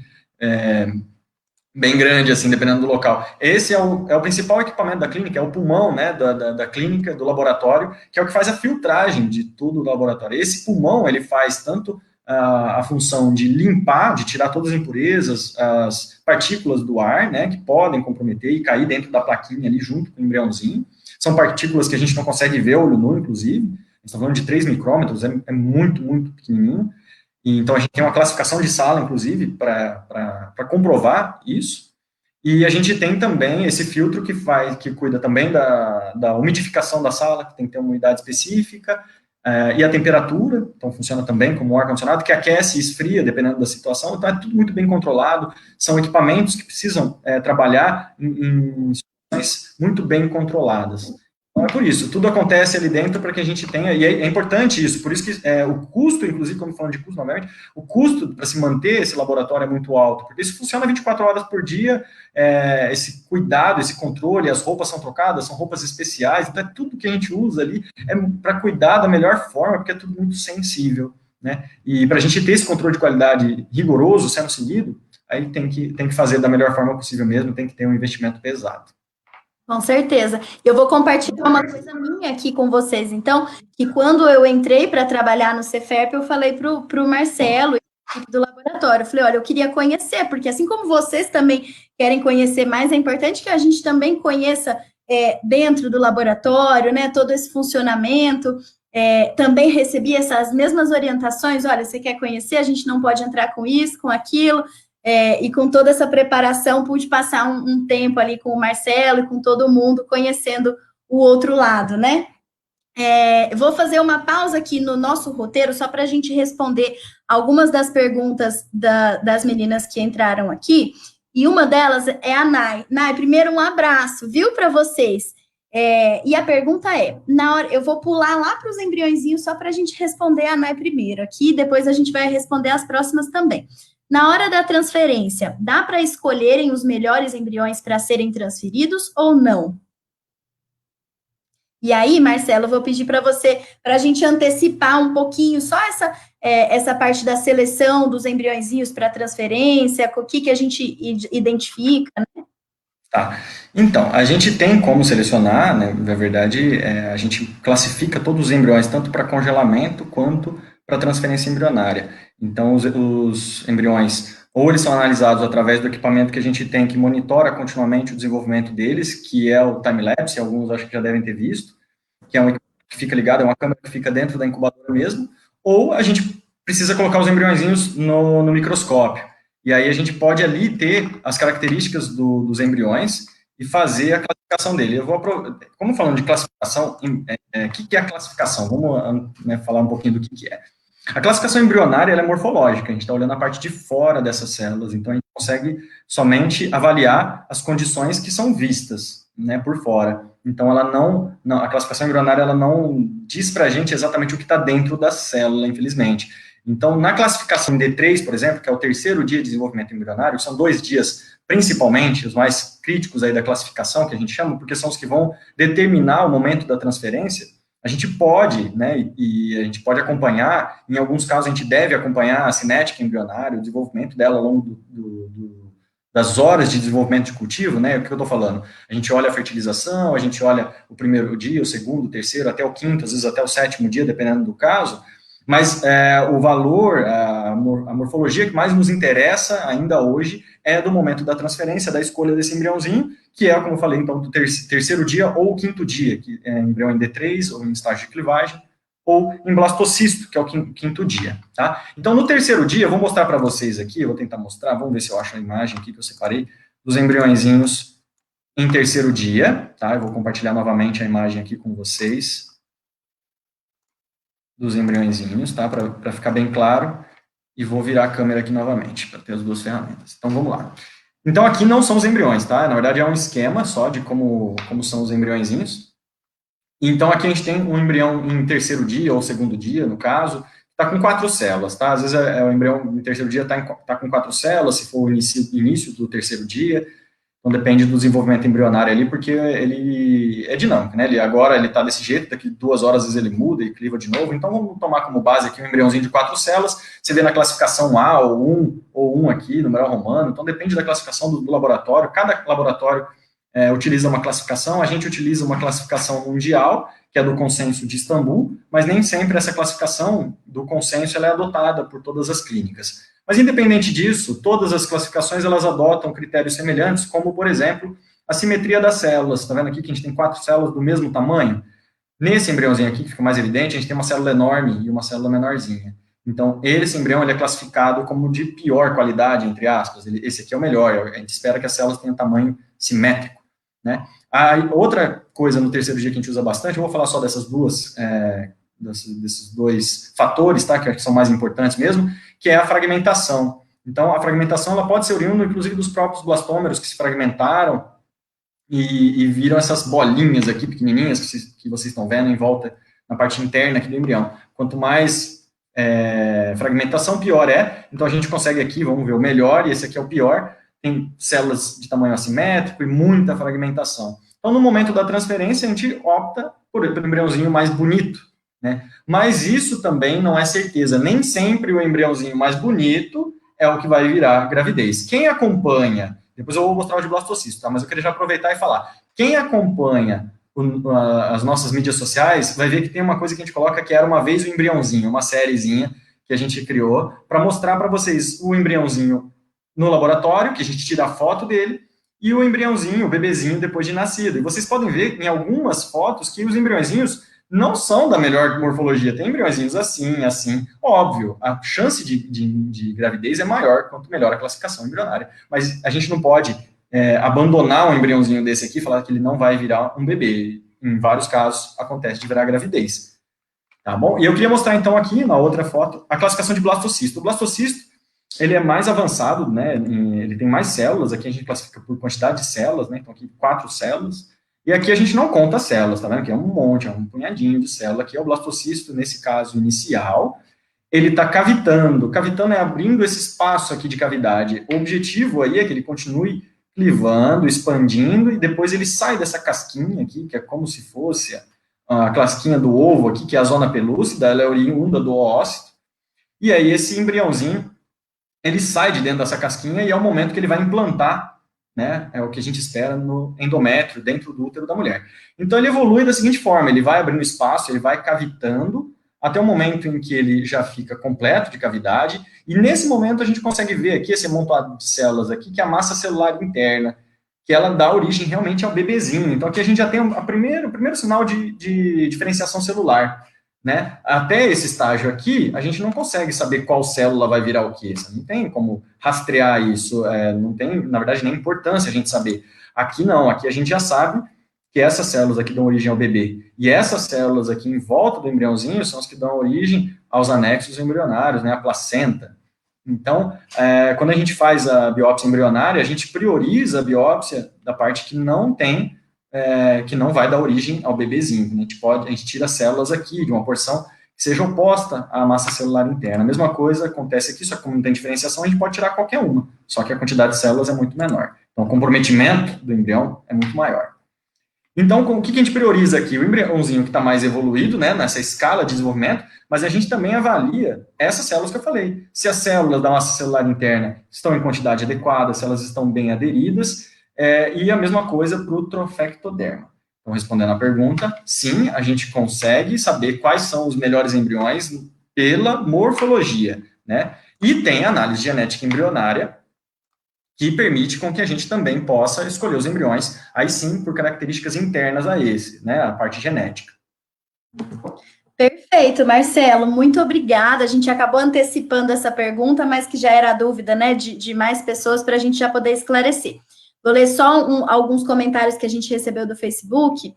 grande, assim, dependendo do local. Esse é o principal equipamento da clínica, é o pulmão, né, da clínica, do laboratório, que é o que faz a filtragem de tudo do laboratório. Esse pulmão, ele faz tanto a função de limpar, de tirar todas as impurezas, as partículas do ar, né, que podem comprometer e cair dentro da plaquinha ali junto com o embriãozinho. São partículas que a gente não consegue ver olho nu, inclusive. A gente está falando de 3 micrômetros, é muito, muito pequenininho. E, então, a gente tem uma classificação de sala, inclusive, para comprovar isso. E a gente tem também esse filtro que cuida também da umidificação da sala, que tem que ter uma umidade específica, e a temperatura, então funciona também como um ar-condicionado, que aquece e esfria, dependendo da situação, então é tudo muito bem controlado, são equipamentos que precisam trabalhar em situações muito bem controladas. Então, é por isso, tudo acontece ali dentro para que a gente tenha, e é importante isso, por isso que o custo, inclusive, como falando de custo novamente, o custo para se manter esse laboratório é muito alto, porque isso funciona 24 horas por dia, esse cuidado, esse controle, as roupas são trocadas, são roupas especiais, então é tudo que a gente usa ali para cuidar da melhor forma, porque é tudo muito sensível, né? E para a gente ter esse controle de qualidade rigoroso sendo seguido, aí tem que fazer da melhor forma possível mesmo, tem que ter um investimento pesado. Com certeza. Eu vou compartilhar uma coisa minha aqui com vocês, então, que quando eu entrei para trabalhar no Cefep, eu falei para o Marcelo, equipe do laboratório, eu falei, olha, eu queria conhecer, porque assim como vocês também querem conhecer mais, é importante que a gente também conheça dentro do laboratório, né, todo esse funcionamento. Também recebi essas mesmas orientações, olha, você quer conhecer, a gente não pode entrar com isso, com aquilo, e com toda essa preparação, pude passar um tempo ali com o Marcelo e com todo mundo, conhecendo o outro lado, né? Vou fazer uma pausa aqui no nosso roteiro, só para a gente responder algumas das perguntas das meninas que entraram aqui, e uma delas é a Nai. Nai, primeiro um abraço, viu, para vocês. E a pergunta é, na hora, eu vou pular lá para os embriõezinhos só para a gente responder a Nai primeiro aqui, depois a gente vai responder as próximas também. Na hora da transferência, dá para escolherem os melhores embriões para serem transferidos ou não? E aí, Marcelo, eu vou pedir para você, para a gente antecipar um pouquinho só essa parte da seleção dos embriõezinhos para transferência, o que a gente identifica, né? Tá. Então, a gente tem como selecionar, né, na verdade, a gente classifica todos os embriões, tanto para congelamento quanto para transferência embrionária. Então, os embriões, ou eles são analisados através do equipamento que a gente tem, que monitora continuamente o desenvolvimento deles, que é o time-lapse, alguns acho que já devem ter visto, que é um equipamento que fica ligado, é uma câmera que fica dentro da incubadora mesmo, ou a gente precisa colocar os embriõezinhos no microscópio. E aí a gente pode ali ter as características dos embriões e fazer a classificação dele. Como falando de classificação, o que é a classificação? Vamos falar um pouquinho do que é. A classificação embrionária ela é morfológica, a gente está olhando a parte de fora dessas células, então a gente consegue somente avaliar as condições que são vistas, né, por fora. Então ela a classificação embrionária ela não diz para a gente exatamente o que está dentro da célula, infelizmente. Então, na classificação D3, por exemplo, que é o terceiro dia de desenvolvimento embrionário, são 2 dias, principalmente, os mais críticos aí da classificação, que a gente chama, porque são os que vão determinar o momento da transferência. A gente pode, né, e a gente pode acompanhar, em alguns casos a gente deve acompanhar a cinética embrionária, o desenvolvimento dela ao longo das horas de desenvolvimento de cultivo, né, o que eu estou falando? A gente olha a fertilização, a gente olha o primeiro dia, o segundo, o terceiro, até o quinto, às vezes até o sétimo dia, dependendo do caso, mas o valor, a morfologia que mais nos interessa ainda hoje é do momento da transferência, da escolha desse embriãozinho, que é, como eu falei, então, do terceiro dia ou o quinto dia, que é embrião em D3, ou em estágio de clivagem, ou em blastocisto, que é o quinto dia, tá? Então, no terceiro dia, eu vou mostrar para vocês aqui, eu vou tentar mostrar, vamos ver se eu acho a imagem aqui que eu separei, dos embriõezinhos em terceiro dia, tá? Eu vou compartilhar novamente a imagem aqui com vocês, dos embriõezinhos, tá? Para ficar bem claro, e vou virar a câmera aqui novamente, para ter as duas ferramentas. Então, vamos lá. Então, aqui não são os embriões, tá? Na verdade, é um esquema só de como são os embriõezinhos. Então, aqui a gente tem um embrião em terceiro dia, ou segundo dia, no caso, está com 4 células, tá? Às vezes, o embrião em terceiro dia está com 4 células, se for o início do terceiro dia. Então, depende do desenvolvimento embrionário ali, porque ele é dinâmico, né? Agora ele está desse jeito, daqui 2 horas, às vezes ele muda e cliva de novo. Então, vamos tomar como base aqui um embriãozinho de 4 células. Você vê na classificação A ou 1 aqui, numeral romano. Então, depende da classificação do laboratório. Cada laboratório utiliza uma classificação. A gente utiliza uma classificação mundial, que é do Consenso de Istambul, mas nem sempre essa classificação do consenso ela é adotada por todas as clínicas. Mas, independente disso, todas as classificações, elas adotam critérios semelhantes, como, por exemplo, a simetria das células. Está vendo aqui que a gente tem 4 células do mesmo tamanho? Nesse embriãozinho aqui, que fica mais evidente, a gente tem uma célula enorme e uma célula menorzinha. Então, esse embrião ele é classificado como de pior qualidade, entre aspas. Esse aqui é o melhor. A gente espera que as células tenham tamanho simétrico, né? A outra coisa no terceiro dia que a gente usa bastante, eu vou falar só dessas duas, desses dois fatores, tá? Que são mais importantes mesmo, que é a fragmentação. Então, a fragmentação ela pode ser oriunda, inclusive, dos próprios blastômeros que se fragmentaram e viram essas bolinhas aqui pequenininhas que vocês estão vendo em volta na parte interna aqui do embrião. Quanto mais fragmentação, pior é. Então, a gente consegue aqui, vamos ver o melhor, e esse aqui é o pior. Tem células de tamanho assimétrico e muita fragmentação. Então, no momento da transferência, a gente opta por embriãozinho mais bonito, né? Mas isso também não é certeza. Nem sempre o embriãozinho mais bonito é o que vai virar gravidez. Quem acompanha, depois eu vou mostrar o de blastocisto, tá? Mas eu queria já aproveitar e falar. Quem acompanha as nossas mídias sociais vai ver que tem uma coisa que a gente coloca que era uma vez o embriãozinho, uma sériezinha que a gente criou para mostrar para vocês o embriãozinho no laboratório, que a gente tira a foto dele, e o embriãozinho, o bebezinho, depois de nascido. E vocês podem ver em algumas fotos que os embriãozinhos não são da melhor morfologia. Tem embriãozinhos assim, assim. Óbvio, a chance de gravidez é maior quanto melhor a classificação embrionária. Mas a gente não pode abandonar um embriãozinho desse aqui e falar que ele não vai virar um bebê. Em vários casos, acontece de virar gravidez. Tá bom? E eu queria mostrar, então, aqui, na outra foto, a classificação de blastocisto. O blastocisto, ele é mais avançado, né? Ele tem mais células. Aqui a gente classifica por quantidade de células, né? Então, aqui 4 células. E aqui a gente não conta células, tá vendo? Aqui é um monte, é um punhadinho de célula. Aqui é o blastocisto, nesse caso inicial. Ele está cavitando. Cavitando é abrindo esse espaço aqui de cavidade. O objetivo aí é que ele continue clivando, expandindo, e depois ele sai dessa casquinha aqui, que é como se fosse a casquinha do ovo aqui, que é a zona pelúcida, ela é oriunda do oócito. E aí esse embriãozinho ele sai de dentro dessa casquinha e é o momento que ele vai implantar, né? É o que a gente espera no endométrio, dentro do útero da mulher. Então, ele evolui da seguinte forma, ele vai abrindo espaço, ele vai cavitando, até o momento em que ele já fica completo de cavidade, e nesse momento a gente consegue ver aqui, esse amontoado de células aqui, que é a massa celular interna, que ela dá origem realmente ao bebezinho. Então, aqui a gente já tem o primeiro sinal de diferenciação celular, né? Até esse estágio aqui, a gente não consegue saber qual célula vai virar o quê. Você não tem como rastrear isso, não tem, na verdade, nem importância a gente saber. Aqui não, aqui a gente já sabe que essas células aqui dão origem ao bebê. E essas células aqui em volta do embriãozinho são as que dão origem aos anexos embrionários, né? A placenta. Então, quando a gente faz a biópsia embrionária, a gente prioriza a biópsia da parte que não tem que não vai dar origem ao bebezinho. A gente tira células aqui de uma porção que seja oposta à massa celular interna. A mesma coisa acontece aqui, só que como não tem diferenciação, a gente pode tirar qualquer uma, só que a quantidade de células é muito menor. Então, o comprometimento do embrião é muito maior. Então, o que a gente prioriza aqui? O embriãozinho que está mais evoluído, né, nessa escala de desenvolvimento, mas a gente também avalia essas células que eu falei. Se as células da massa celular interna estão em quantidade adequada, se elas estão bem aderidas, e a mesma coisa para o trofectoderma. Então, respondendo à pergunta, sim, a gente consegue saber quais são os melhores embriões pela morfologia, né? E tem a análise genética embrionária, que permite com que a gente também possa escolher os embriões, aí sim, por características internas a esse, né? A parte genética. Perfeito, Marcelo, muito obrigada. A gente acabou antecipando essa pergunta, mas que já era a dúvida, né, de mais pessoas para a gente já poder esclarecer. Vou ler só alguns comentários que a gente recebeu do Facebook,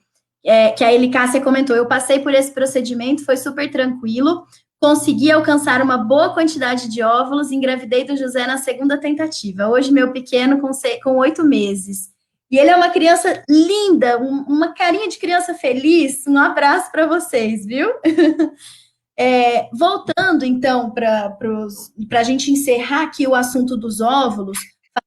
que a Elicácia comentou. Eu passei por esse procedimento, foi super tranquilo, consegui alcançar uma boa quantidade de óvulos, engravidei do José na segunda tentativa. Hoje, meu pequeno com 8 meses. E ele é uma criança linda, uma carinha de criança feliz. Um abraço para vocês, viu? Voltando, então, para a gente encerrar aqui o assunto dos óvulos,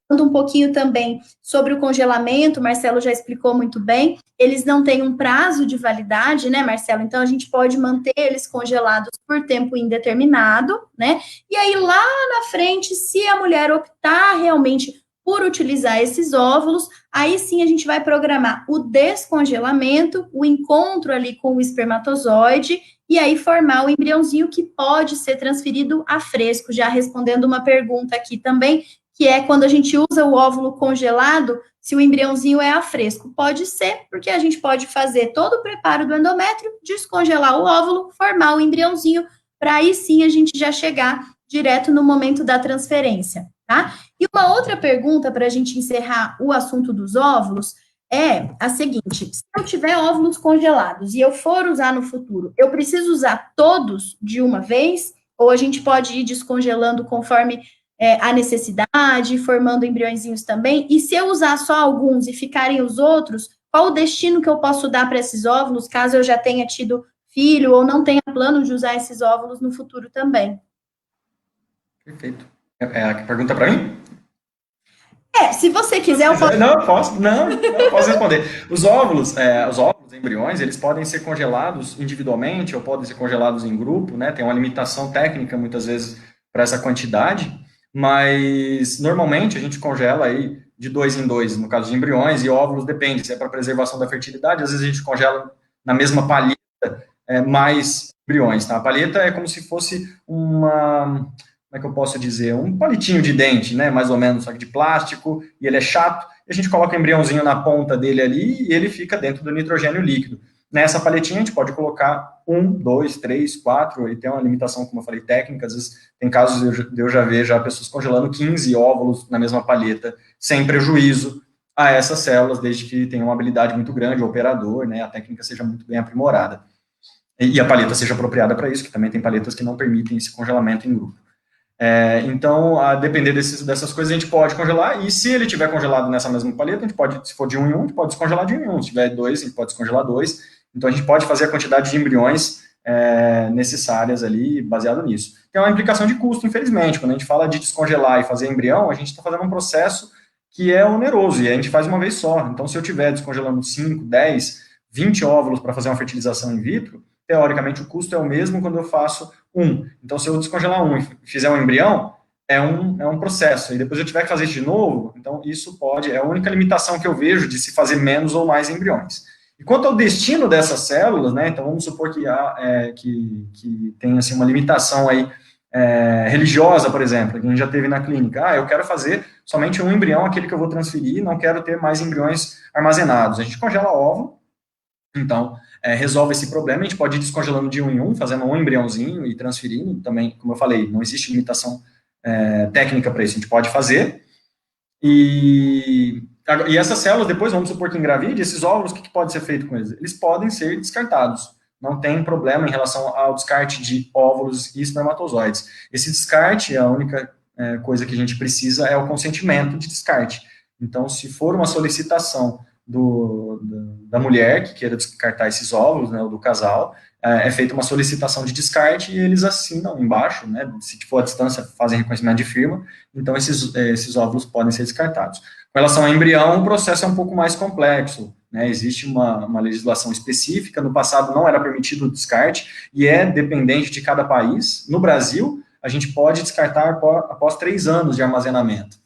falando um pouquinho também sobre o congelamento, o Marcelo já explicou muito bem, eles não têm um prazo de validade, né, Marcelo? Então, a gente pode manter eles congelados por tempo indeterminado, né? E aí, lá na frente, se a mulher optar realmente por utilizar esses óvulos, aí sim a gente vai programar o descongelamento, o encontro ali com o espermatozoide, e aí formar o embriãozinho que pode ser transferido a fresco, já respondendo uma pergunta aqui também, que é quando a gente usa o óvulo congelado, se o embriãozinho é a fresco. Pode ser, porque a gente pode fazer todo o preparo do endométrio, descongelar o óvulo, formar o embriãozinho para aí sim a gente já chegar direto no momento da transferência, tá? E uma outra pergunta para a gente encerrar o assunto dos óvulos é a seguinte: se eu tiver óvulos congelados e eu for usar no futuro, eu preciso usar todos de uma vez? Ou a gente pode ir descongelando conforme a necessidade, formando embriõezinhos também? E se eu usar só alguns e ficarem os outros, qual o destino que eu posso dar para esses óvulos, caso eu já tenha tido filho ou não tenha plano de usar esses óvulos no futuro também? Perfeito. A pergunta para mim? Se você quiser, eu posso... Não, posso responder. Os óvulos, embriões, eles podem ser congelados individualmente ou podem ser congelados em grupo, né? Tem uma limitação técnica, muitas vezes, para essa quantidade, mas, normalmente, a gente congela aí de 2 em 2, no caso de embriões, e óvulos depende, se é para preservação da fertilidade, às vezes a gente congela na mesma palheta, mais embriões, tá? A palheta é como se fosse como é que eu posso dizer, um palitinho de dente, né, mais ou menos, só que de plástico, e ele é chato, e a gente coloca o embriãozinho na ponta dele ali, e ele fica dentro do nitrogênio líquido. Nessa paletinha a gente pode colocar 1, 2, 3, 4, e tem uma limitação, como eu falei, técnica, às vezes tem casos de eu já ver pessoas congelando 15 óvulos na mesma palheta, sem prejuízo a essas células, desde que tenham uma habilidade muito grande, o operador, né, a técnica seja muito bem aprimorada. E a paleta seja apropriada para isso, que também tem paletas que não permitem esse congelamento em grupo. Então, a depender dessas coisas, a gente pode congelar, e se ele tiver congelado nessa mesma paleta, a gente pode, se for de 1 em 1, a gente pode descongelar de 1 em 1, se tiver 2, a gente pode descongelar 2, então a gente pode fazer a quantidade de embriões necessárias ali, baseado nisso. Tem uma implicação de custo, infelizmente, quando a gente fala de descongelar e fazer embrião, a gente está fazendo um processo que é oneroso, e a gente faz uma vez só, então se eu estiver descongelando 5, 10, 20 óvulos para fazer uma fertilização in vitro, teoricamente o custo é o mesmo quando eu faço então, se eu descongelar e fizer um embrião, é um processo. E depois eu tiver que fazer isso de novo, então isso é a única limitação que eu vejo de se fazer menos ou mais embriões. E quanto ao destino dessas células, né, então vamos supor que tem assim, uma limitação aí, religiosa, por exemplo, que a gente já teve na clínica. Eu quero fazer somente um embrião, aquele que eu vou transferir, não quero ter mais embriões armazenados. A gente congela óvulo, então, resolve esse problema, a gente pode ir descongelando de 1 em 1, fazendo um embriãozinho e transferindo, também, como eu falei, não existe limitação técnica para isso, a gente pode fazer, e essas células, depois, vamos supor que engravide, esses óvulos, o que pode ser feito com eles? Eles podem ser descartados, não tem problema em relação ao descarte de óvulos e espermatozoides. Esse descarte, a única coisa que a gente precisa é o consentimento de descarte. Então, se for uma solicitação da mulher que queira descartar esses óvulos, né, ou do casal, é feita uma solicitação de descarte e eles assinam embaixo, né, se for à distância, fazem reconhecimento de firma, então esses óvulos podem ser descartados. Com relação ao embrião, o processo é um pouco mais complexo, né, existe uma legislação específica, no passado não era permitido o descarte, e é dependente de cada país. No Brasil, a gente pode descartar após 3 anos de armazenamento.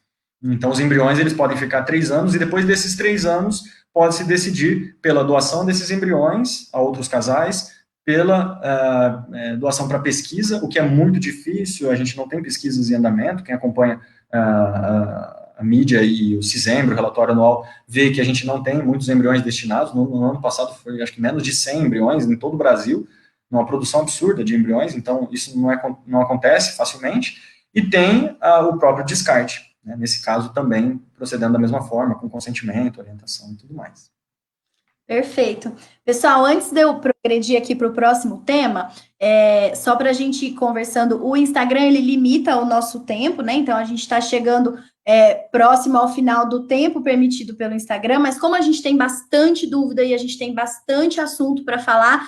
Então, os embriões, eles podem ficar 3 anos, e depois desses 3 anos, pode-se decidir pela doação desses embriões a outros casais, pela doação para pesquisa, o que é muito difícil, a gente não tem pesquisas em andamento, quem acompanha a mídia e o CISEMBRE, o relatório anual, vê que a gente não tem muitos embriões destinados. No ano passado foi, acho que, menos de 100 embriões em todo o Brasil, uma produção absurda de embriões, então isso não acontece facilmente, e tem o próprio descarte, né, nesse caso também procedendo da mesma forma, com consentimento, orientação e tudo mais. Perfeito. Pessoal, antes de eu progredir aqui para o próximo tema, só para a gente ir conversando, o Instagram, ele limita o nosso tempo, né? Então, a gente está chegando próximo ao final do tempo permitido pelo Instagram, mas como a gente tem bastante dúvida e a gente tem bastante assunto para falar,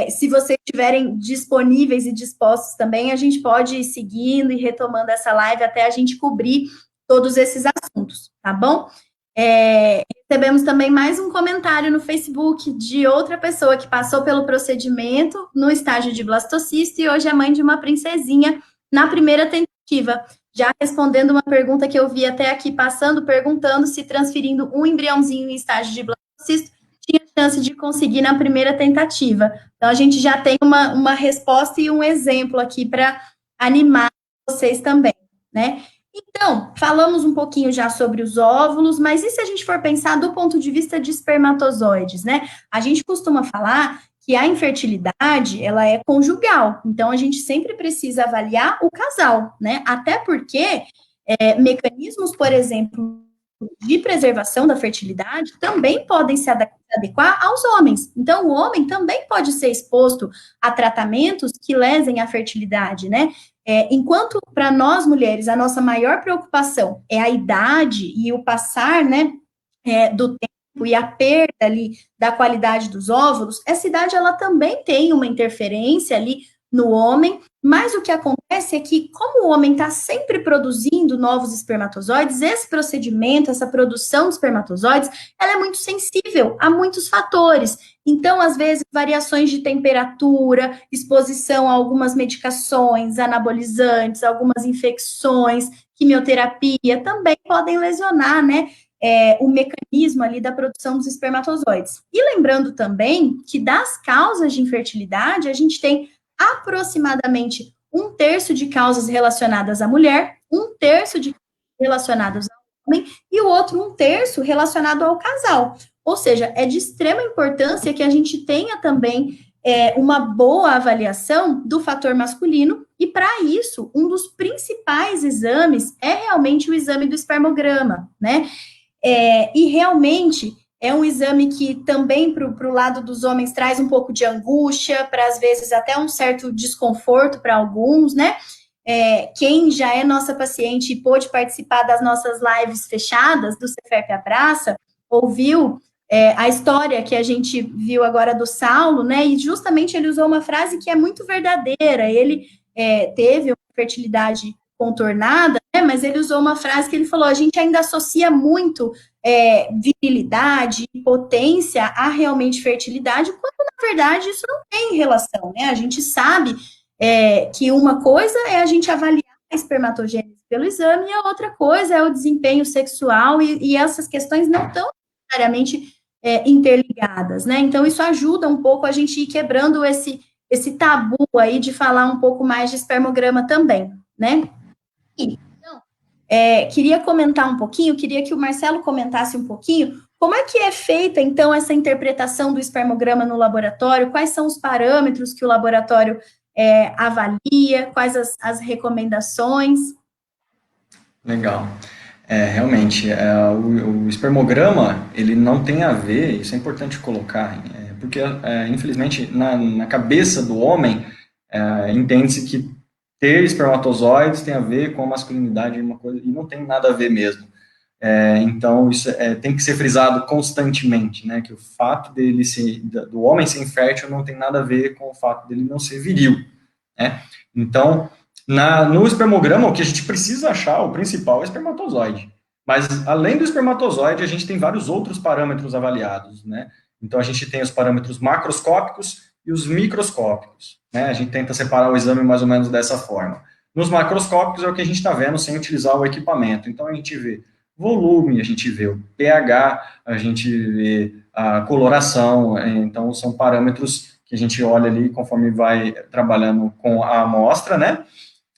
se vocês estiverem disponíveis e dispostos também, a gente pode ir seguindo e retomando essa live até a gente cobrir todos esses assuntos, tá bom? Recebemos também mais um comentário no Facebook de outra pessoa que passou pelo procedimento no estágio de blastocisto e hoje é mãe de uma princesinha na primeira tentativa, já respondendo uma pergunta que eu vi até aqui passando, perguntando se transferindo um embriãozinho em estágio de blastocisto tinha chance de conseguir na primeira tentativa. Então, a gente já tem uma resposta e um exemplo aqui para animar vocês também, né? Então, falamos um pouquinho já sobre os óvulos, mas e se a gente for pensar do ponto de vista de espermatozoides, né? A gente costuma falar que a infertilidade, ela é conjugal, então a gente sempre precisa avaliar o casal, né? Até porque mecanismos, por exemplo, de preservação da fertilidade também podem se adequar aos homens. Então, o homem também pode ser exposto a tratamentos que lesem a fertilidade, né? Enquanto para nós mulheres a nossa maior preocupação é a idade e o passar, né, do tempo e a perda ali da qualidade dos óvulos, essa idade ela também tem uma interferência ali no homem, mas o que acontece é que, como o homem está sempre produzindo novos espermatozoides, esse procedimento, essa produção de espermatozoides, ela é muito sensível a muitos fatores. Então, às vezes, variações de temperatura, exposição a algumas medicações, anabolizantes, algumas infecções, quimioterapia, também podem lesionar, né, o mecanismo ali da produção dos espermatozoides. E lembrando também que das causas de infertilidade, a gente tem aproximadamente 1/3 de causas relacionadas à mulher, 1/3 de relacionadas ao homem e o outro 1/3 relacionado ao casal. Ou seja, é de extrema importância que a gente tenha também uma boa avaliação do fator masculino, e para isso, um dos principais exames é realmente o exame do espermograma, né? E realmente é um exame que também para o lado dos homens traz um pouco de angústia, para às vezes até um certo desconforto para alguns, né? Quem já é nossa paciente e pôde participar das nossas lives fechadas do Cefep Abraça, ouviu a história que a gente viu agora do Saulo, né? E justamente ele usou uma frase que é muito verdadeira. Ele teve uma fertilidade contornada, né? Mas ele usou uma frase que ele falou: a gente ainda associa muito virilidade, potência a realmente fertilidade, quando na verdade isso não tem relação, né? A gente sabe que uma coisa é a gente avaliar a espermatogênese pelo exame, e a outra coisa é o desempenho sexual, e essas questões não estão necessariamente interligadas, né? Então, isso ajuda um pouco a gente ir quebrando esse tabu aí de falar um pouco mais de espermograma também, né? Então, queria comentar um pouquinho, queria que o Marcelo comentasse um pouquinho como é que é feita, então, essa interpretação do espermograma no laboratório, quais são os parâmetros que o laboratório avalia, quais as recomendações. Legal. Realmente, o espermograma, ele não tem a ver, isso é importante colocar, porque, infelizmente, na cabeça do homem, entende-se que ter espermatozoides tem a ver com a masculinidade, uma coisa, e não tem nada a ver mesmo. Então, isso tem que ser frisado constantemente, né, que o fato do homem ser infértil não tem nada a ver com o fato dele não ser viril, né? Então, no espermograma, o que a gente precisa achar, o principal é o espermatozoide. Mas, além do espermatozoide, a gente tem vários outros parâmetros avaliados, né? Então, a gente tem os parâmetros macroscópicos e os microscópicos, né? A gente tenta separar o exame mais ou menos dessa forma. Nos macroscópicos é o que a gente está vendo sem utilizar o equipamento. Então, a gente vê volume, a gente vê o pH, a gente vê a coloração, então são parâmetros que a gente olha ali conforme vai trabalhando com a amostra, né?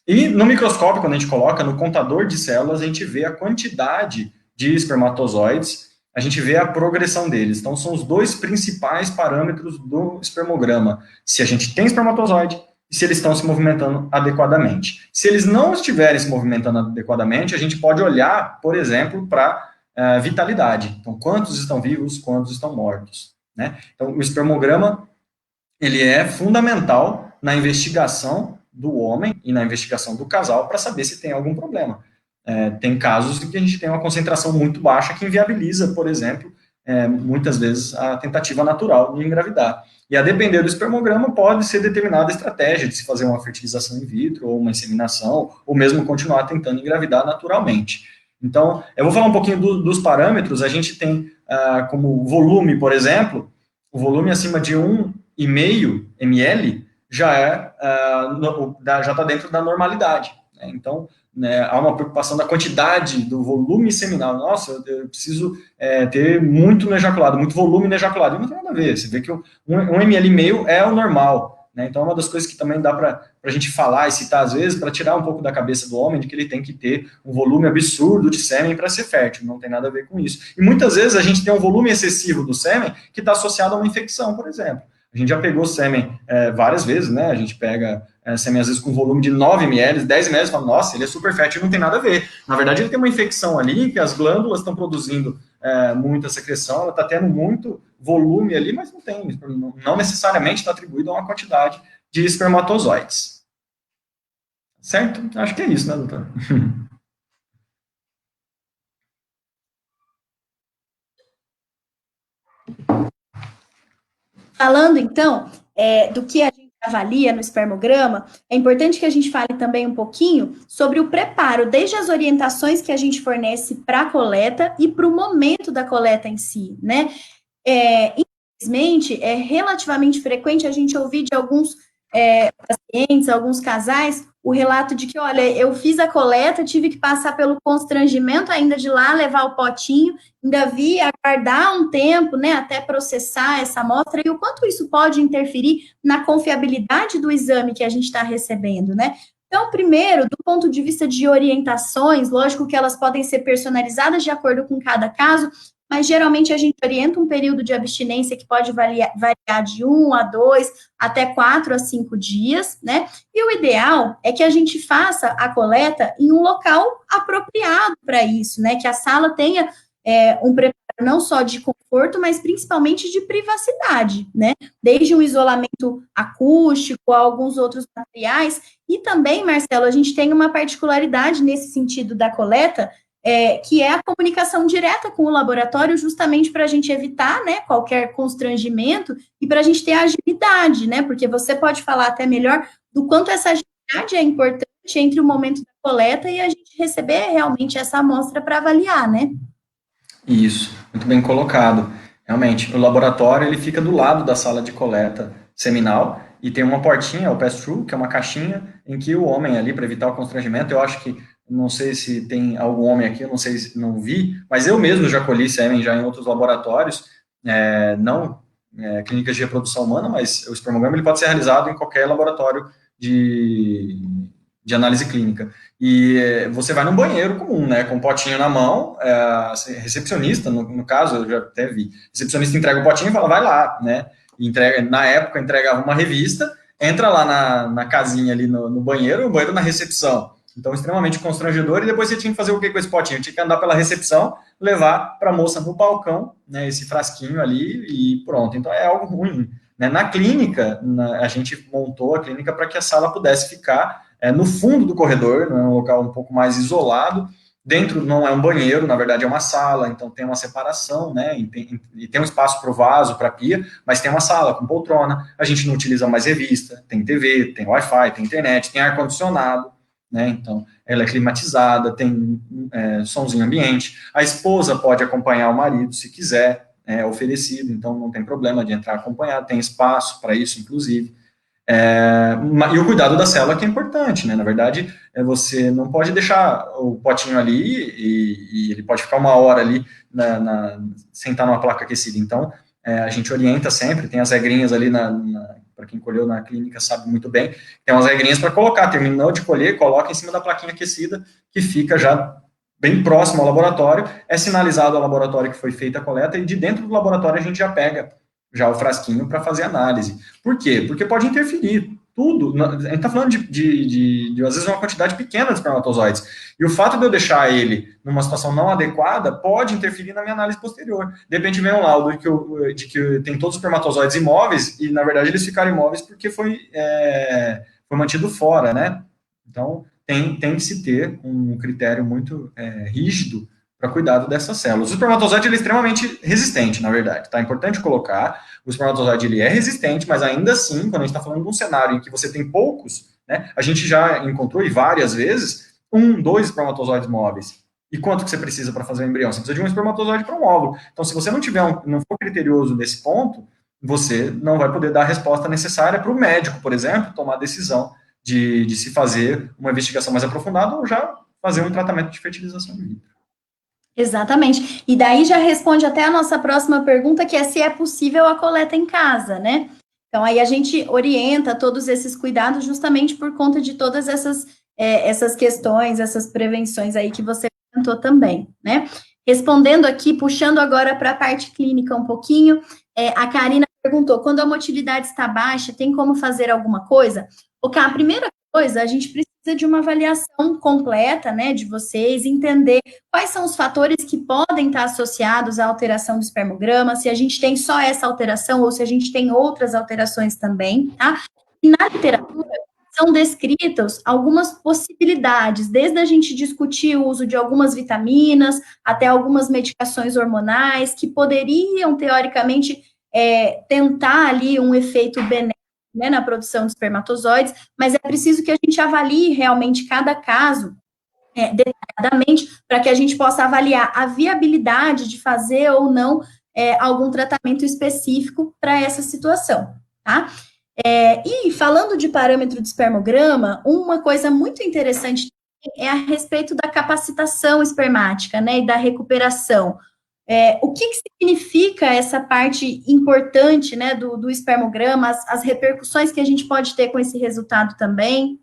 E no microscópio, quando a gente coloca no contador de células, a gente vê a quantidade de espermatozoides, a gente vê a progressão deles. Então, são os dois principais parâmetros do espermograma. Se a gente tem espermatozoide e se eles estão se movimentando adequadamente. Se eles não estiverem se movimentando adequadamente, a gente pode olhar, por exemplo, para vitalidade. Então, quantos estão vivos, quantos estão mortos, né? Então, o espermograma, ele é fundamental na investigação do homem e na investigação do casal para saber se tem algum problema. Tem casos em que a gente tem uma concentração muito baixa que inviabiliza, por exemplo, muitas vezes a tentativa natural de engravidar. E a depender do espermograma pode ser determinada a estratégia de se fazer uma fertilização in vitro ou uma inseminação, ou mesmo continuar tentando engravidar naturalmente. Então, eu vou falar um pouquinho dos parâmetros. A gente tem como volume, por exemplo, o volume acima de 1,5 ml já está dentro da normalidade, né? Então, né, há uma preocupação da quantidade do volume seminal. Nossa, eu preciso ter muito no ejaculado, muito volume no ejaculado. E não tem nada a ver. Você vê que 1,5 ml é o normal, né? Então, é uma das coisas que também dá para a gente falar e citar às vezes, para tirar um pouco da cabeça do homem de que ele tem que ter um volume absurdo de sêmen para ser fértil. Não tem nada a ver com isso. E muitas vezes a gente tem um volume excessivo do sêmen que está associado a uma infecção, por exemplo. A A gente já pegou sêmen várias vezes, né? A gente pega sêmen, às vezes, com volume de 9 ml, 10 ml, e fala, nossa, ele é super fértil, não tem nada a ver. Na verdade, ele tem uma infecção ali, que as glândulas estão produzindo muita secreção, ela está tendo muito volume ali, mas não tem, não necessariamente está atribuído a uma quantidade de espermatozoides. Certo? Acho que é isso, né, doutor? Falando, então, do que a gente avalia no espermograma, é importante que a gente fale também um pouquinho sobre o preparo, desde as orientações que a gente fornece para a coleta e para o momento da coleta em si, né? Infelizmente, é relativamente frequente a gente ouvir de alguns pacientes, alguns casais, o relato de que, olha, eu fiz a coleta, tive que passar pelo constrangimento ainda de ir lá levar o potinho, ainda vi aguardar um tempo, né, até processar essa amostra, e o quanto isso pode interferir na confiabilidade do exame que a gente está recebendo, né? Então, primeiro, do ponto de vista de orientações, lógico que elas podem ser personalizadas de acordo com cada caso, mas geralmente a gente orienta um período de abstinência que pode variar de 1 a 2, até 4 a 5 dias, né? E o ideal é que a gente faça a coleta em um local apropriado para isso, né? Que a sala tenha um preparo não só de conforto, mas principalmente de privacidade, né? Desde um isolamento acústico a alguns outros materiais. E também, Marcelo, a gente tem uma particularidade nesse sentido da coleta, que é a comunicação direta com o laboratório, justamente para a gente evitar, né, qualquer constrangimento e para a gente ter agilidade, né, porque você pode falar até melhor do quanto essa agilidade é importante entre o momento da coleta e a gente receber realmente essa amostra para avaliar, né? Isso, muito bem colocado. Realmente, o laboratório ele fica do lado da sala de coleta seminal e tem uma portinha, o pass-through, que é uma caixinha em que o homem ali, para evitar o constrangimento, eu acho que, não sei se tem algum homem aqui, eu não sei se não vi, mas eu mesmo já colhi sêmen já em outros laboratórios, não clínicas de reprodução humana, mas o espermograma ele pode ser realizado em qualquer laboratório de análise clínica. E você vai num banheiro comum, né, com um potinho na mão, recepcionista, no caso, eu já até vi, recepcionista entrega o potinho e fala, vai lá, né, entrega, na época entregava uma revista, entra lá na casinha ali no banheiro, o banheiro na recepção. Então, extremamente constrangedor, e depois você tinha que fazer o que com esse potinho? Tinha que andar pela recepção, levar para a moça no balcão, né, esse frasquinho ali, e pronto. Então, é algo ruim. Né? Na clínica, a gente montou a clínica para que a sala pudesse ficar no fundo do corredor, né, um local um pouco mais isolado. Dentro não é um banheiro, na verdade é uma sala, então tem uma separação, né? E tem um espaço para o vaso, para a pia, mas tem uma sala com poltrona. A gente não utiliza mais revista, tem TV, tem Wi-Fi, tem internet, tem ar-condicionado, né? Então ela é climatizada, tem somzinho ambiente. A esposa pode acompanhar o marido se quiser, é oferecido, então não tem problema de entrar acompanhado, tem espaço para isso, inclusive. E o cuidado da célula que é importante, né? Na verdade, você não pode deixar o potinho ali e ele pode ficar uma hora ali sem estar numa placa aquecida. Então, a gente orienta sempre, tem as regrinhas ali, para quem colheu na clínica sabe muito bem, tem umas regrinhas para colocar, terminou de colher, coloca em cima da plaquinha aquecida, que fica já bem próximo ao laboratório, é sinalizado ao laboratório que foi feita a coleta, e de dentro do laboratório a gente já pega já o frasquinho para fazer análise. Por quê? Porque pode interferir tudo. A gente está falando de, às vezes, uma quantidade pequena de espermatozoides. E o fato de eu deixar ele numa situação não adequada pode interferir na minha análise posterior. De repente vem um laudo de que tem todos os espermatozoides imóveis e, na verdade, eles ficaram imóveis porque foi mantido fora, né? Então, tem que se ter um critério muito rígido para cuidado dessas células. O espermatozoide ele é extremamente resistente, na verdade, tá? É importante colocar, o espermatozoide ele é resistente, mas ainda assim, quando a gente está falando de um cenário em que você tem poucos, né, a gente já encontrou e várias vezes, 1, 2 espermatozoides móveis. E quanto que você precisa para fazer um embrião? Você precisa de um espermatozoide para um óvulo. Então, se você não for criterioso nesse ponto, você não vai poder dar a resposta necessária para o médico, por exemplo, tomar a decisão de se fazer uma investigação mais aprofundada ou já fazer um tratamento de fertilização in vitro. Exatamente. E daí já responde até a nossa próxima pergunta, que é se é possível a coleta em casa, né? Então, aí a gente orienta todos esses cuidados justamente por conta de todas essas questões, essas prevenções aí que você comentou também, né? Respondendo aqui, puxando agora para a parte clínica um pouquinho, a Karina perguntou, quando a motilidade está baixa, tem como fazer alguma coisa? Ok, a primeira coisa, a gente precisa de uma avaliação completa, né, de vocês, entender quais são os fatores que podem estar associados à alteração do espermograma, se a gente tem só essa alteração ou se a gente tem outras alterações também, tá? E na literatura são descritas algumas possibilidades, desde a gente discutir o uso de algumas vitaminas até algumas medicações hormonais que poderiam, teoricamente, tentar ali um efeito benéfico, né, na produção de espermatozoides, mas é preciso que a gente avalie realmente cada caso detalhadamente para que a gente possa avaliar a viabilidade de fazer ou não algum tratamento específico para essa situação, tá? E falando de parâmetro de espermograma, uma coisa muito interessante é a respeito da capacitação espermática, né, e da recuperação. O que significa essa parte importante, né, do espermograma, as repercussões que a gente pode ter com esse resultado também?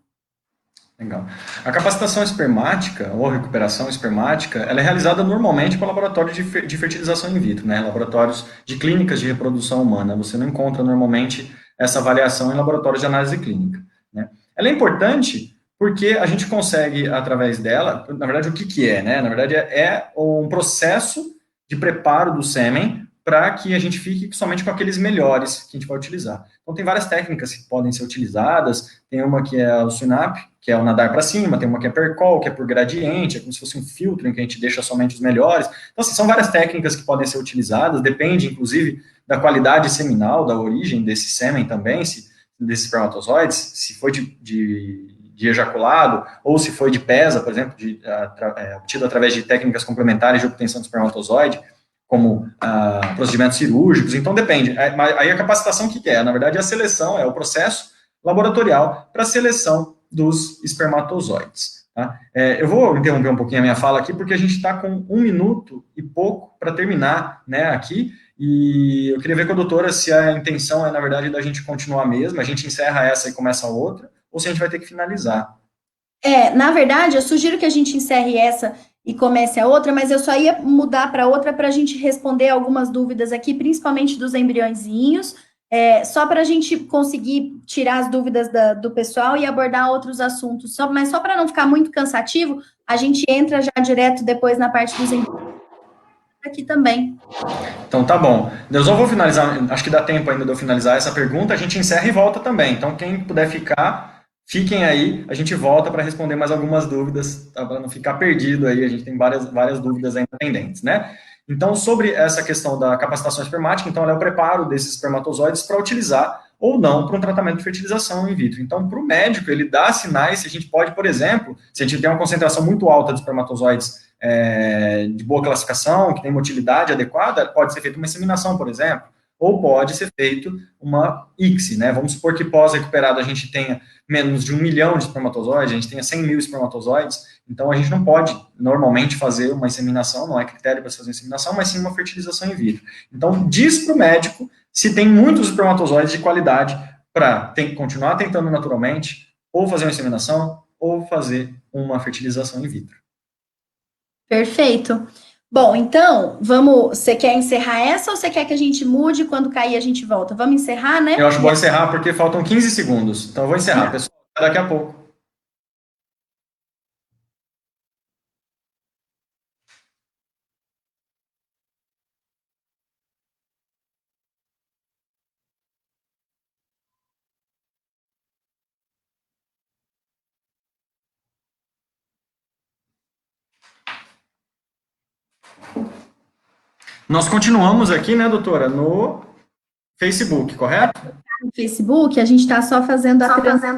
Legal. A capacitação espermática, ou recuperação espermática, ela é realizada normalmente por laboratórios de fertilização in vitro, né? Laboratórios de clínicas de reprodução humana. Você não encontra normalmente essa avaliação em laboratórios de análise clínica, né? Ela é importante porque a gente consegue, através dela, na verdade, o que é, né? Na verdade, é um processo de preparo do sêmen para que a gente fique somente com aqueles melhores que a gente vai utilizar. Então, tem várias técnicas que podem ser utilizadas. Tem uma que é o SUNAP, que é o nadar para cima, tem uma que é percol, que é por gradiente, é como se fosse um filtro em que a gente deixa somente os melhores. Então, assim, são várias técnicas que podem ser utilizadas, depende, inclusive, da qualidade seminal, da origem desse sêmen também, desses espermatozoides, se foi de ejaculado, ou se foi de PESA, por exemplo, obtido através de técnicas complementares de obtenção de espermatozoide, como procedimentos cirúrgicos, então depende. Aí a capacitação, o que é? Na verdade, a seleção é o processo laboratorial para a seleção dos espermatozoides. Tá? Eu vou interromper um pouquinho a minha fala aqui, porque a gente está com 1 minuto e pouco para terminar, né, aqui, e eu queria ver com a doutora se a intenção é, na verdade, da gente continuar mesmo, a gente encerra essa e começa a outra, ou se a gente vai ter que finalizar. Na verdade, eu sugiro que a gente encerre essa e comece a outra, mas eu só ia mudar para outra para a gente responder algumas dúvidas aqui, principalmente dos embriõezinhos, só para a gente conseguir tirar as dúvidas do pessoal e abordar outros assuntos. Mas só para não ficar muito cansativo, a gente entra já direto depois na parte dos embriões aqui também. Então tá bom. Eu só vou finalizar, acho que dá tempo ainda de eu finalizar essa pergunta, a gente encerra e volta também. Então quem puder ficar, fiquem aí, a gente volta para responder mais algumas dúvidas, tá? Para não ficar perdido aí, a gente tem várias dúvidas ainda pendentes, né? Então, sobre essa questão da capacitação espermática, então ela é o preparo desses espermatozoides para utilizar ou não para um tratamento de fertilização in vitro. Então, para o médico, ele dá sinais se a gente pode, por exemplo, se a gente tem uma concentração muito alta de espermatozoides de boa classificação, que tem motilidade adequada, pode ser feita uma inseminação, por exemplo, ou pode ser feito uma ICSI, né? Vamos supor que pós-recuperado a gente tenha menos de 1 milhão de espermatozoides, a gente tenha 100 mil espermatozoides, então a gente não pode normalmente fazer uma inseminação, não é critério para fazer uma inseminação, mas sim uma fertilização in vitro. Então, diz para o médico se tem muitos espermatozoides de qualidade para continuar tentando naturalmente, ou fazer uma inseminação, ou fazer uma fertilização in vitro. Perfeito. Bom, então, você quer encerrar essa ou você quer que a gente mude quando cair a gente volta? Vamos encerrar, né? Eu acho bom encerrar porque faltam 15 segundos. Então eu vou encerrar, pessoal. Daqui a pouco. Nós continuamos aqui, né, doutora, no Facebook, correto? No Facebook, a gente está só fazendo a transição.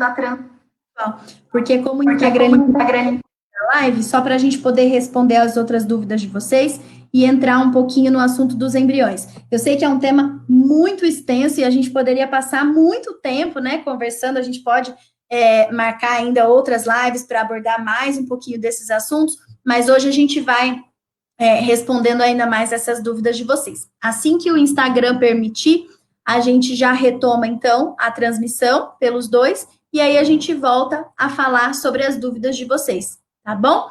Porque como integrante da live, só para a gente poder responder as outras dúvidas de vocês e entrar um pouquinho no assunto dos embriões. Eu sei que é um tema muito extenso e a gente poderia passar muito tempo, né, conversando, a gente pode marcar ainda outras lives para abordar mais um pouquinho desses assuntos, mas hoje a gente vai respondendo ainda mais essas dúvidas de vocês. Assim que o Instagram permitir, a gente já retoma, então, a transmissão pelos dois, e aí a gente volta a falar sobre as dúvidas de vocês, tá bom?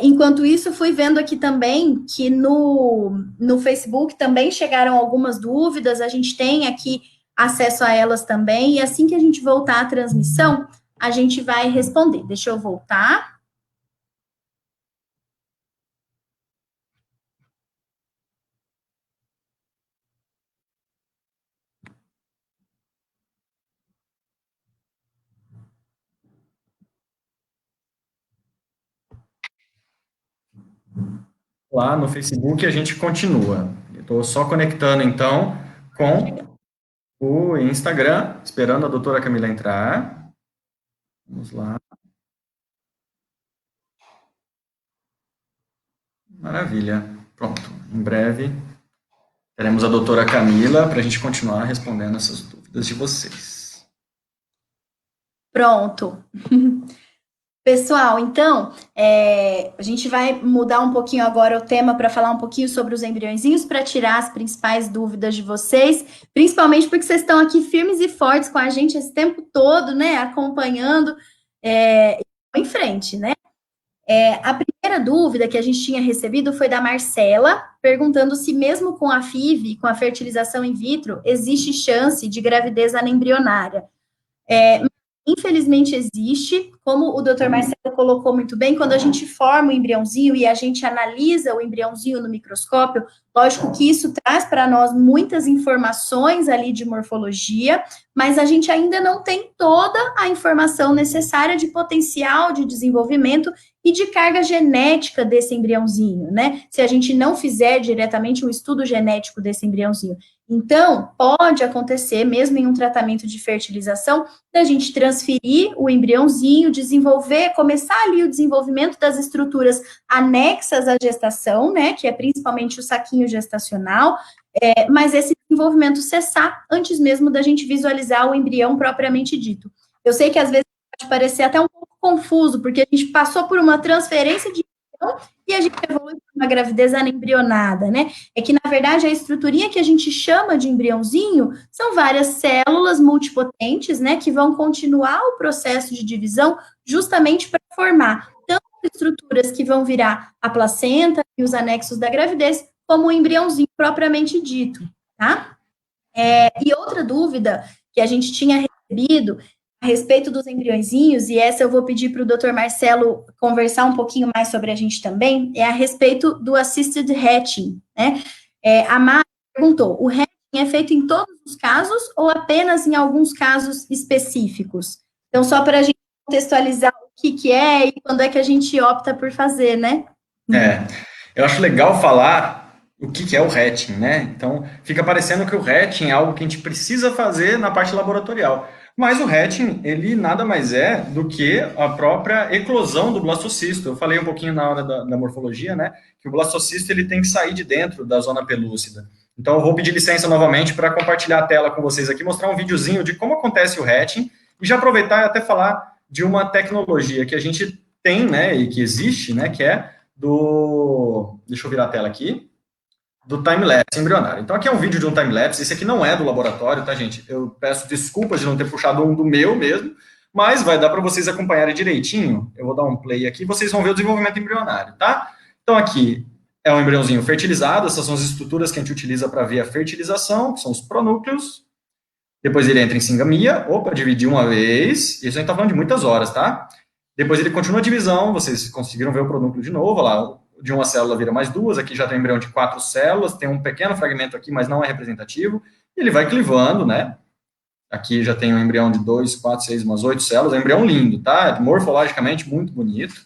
Enquanto isso, fui vendo aqui também que no Facebook também chegaram algumas dúvidas, a gente tem aqui acesso a elas também, e assim que a gente voltar à transmissão, a gente vai responder. Deixa eu voltar. Lá no Facebook a gente continua. Estou só conectando, então, com o Instagram, esperando a doutora Camila entrar. Vamos lá. Maravilha. Pronto. Em breve teremos a doutora Camila para a gente continuar respondendo essas dúvidas de vocês. Pronto. Pessoal, então, a gente vai mudar um pouquinho agora o tema para falar um pouquinho sobre os embriõezinhos, para tirar as principais dúvidas de vocês, principalmente porque vocês estão aqui firmes e fortes com a gente esse tempo todo, né, acompanhando em frente, né? A primeira dúvida que a gente tinha recebido foi da Marcela, perguntando se mesmo com a FIV, com a fertilização in vitro, existe chance de gravidez anembrionária. Infelizmente existe, como o Dr. Marcelo colocou muito bem, quando a gente forma o embriãozinho e a gente analisa o embriãozinho no microscópio, lógico que isso traz para nós muitas informações ali de morfologia, mas a gente ainda não tem toda a informação necessária de potencial de desenvolvimento e de carga genética desse embriãozinho, né? Se a gente não fizer diretamente um estudo genético desse embriãozinho. Então, pode acontecer, mesmo em um tratamento de fertilização, da gente transferir o embriãozinho, desenvolver, começar ali o desenvolvimento das estruturas anexas à gestação, né, que é principalmente o saquinho gestacional, mas esse desenvolvimento cessar antes mesmo da gente visualizar o embrião propriamente dito. Eu sei que às vezes pode parecer até um pouco confuso, porque a gente passou por uma transferência de embrião e a gente evolui para uma gravidez anembrionada, né? É que, na verdade, a estruturinha que a gente chama de embriãozinho são várias células multipotentes, né, que vão continuar o processo de divisão justamente para formar tanto estruturas que vão virar a placenta e os anexos da gravidez, como o embriãozinho propriamente dito, tá? E outra dúvida que a gente tinha recebido a respeito dos embriõezinhos, e essa eu vou pedir para o Dr. Marcelo conversar um pouquinho mais sobre a gente também, é a respeito do assisted hatching, né? A Mari perguntou, o hatching é feito em todos os casos ou apenas em alguns casos específicos? Então, só para a gente contextualizar o que é e quando é que a gente opta por fazer, né? Eu acho legal falar o que é o hatching, né? Então, fica parecendo que o hatching é algo que a gente precisa fazer na parte laboratorial. Mas o hatching, ele nada mais é do que a própria eclosão do blastocisto. Eu falei um pouquinho na hora da morfologia, né? Que o blastocisto ele tem que sair de dentro da zona pelúcida. Então, eu vou pedir licença novamente para compartilhar a tela com vocês aqui, mostrar um videozinho de como acontece o hatching e já aproveitar e até falar de uma tecnologia que a gente tem, né? E que existe, né? Que é deixa eu virar a tela aqui, do time-lapse embrionário. Então, aqui é um vídeo de um time-lapse, esse aqui não é do laboratório, tá, gente? Eu peço desculpas de não ter puxado um do meu mesmo, mas vai dar para vocês acompanharem direitinho. Eu vou dar um play aqui, vocês vão ver o desenvolvimento embrionário, tá? Então, aqui é um embriãozinho fertilizado, essas são as estruturas que a gente utiliza para ver a fertilização, que são os pronúcleos. Depois ele entra em singamia, dividir uma vez, isso a gente está falando de muitas horas, tá? Depois ele continua a divisão, vocês conseguiram ver o pronúcleo de novo, lá, de uma célula vira mais duas, aqui já tem embrião de 4 células, tem um pequeno fragmento aqui, mas não é representativo, e ele vai clivando, né? Aqui já tem um embrião de 2, 4, 6, umas 8 células, é um embrião lindo, tá? Morfologicamente muito bonito.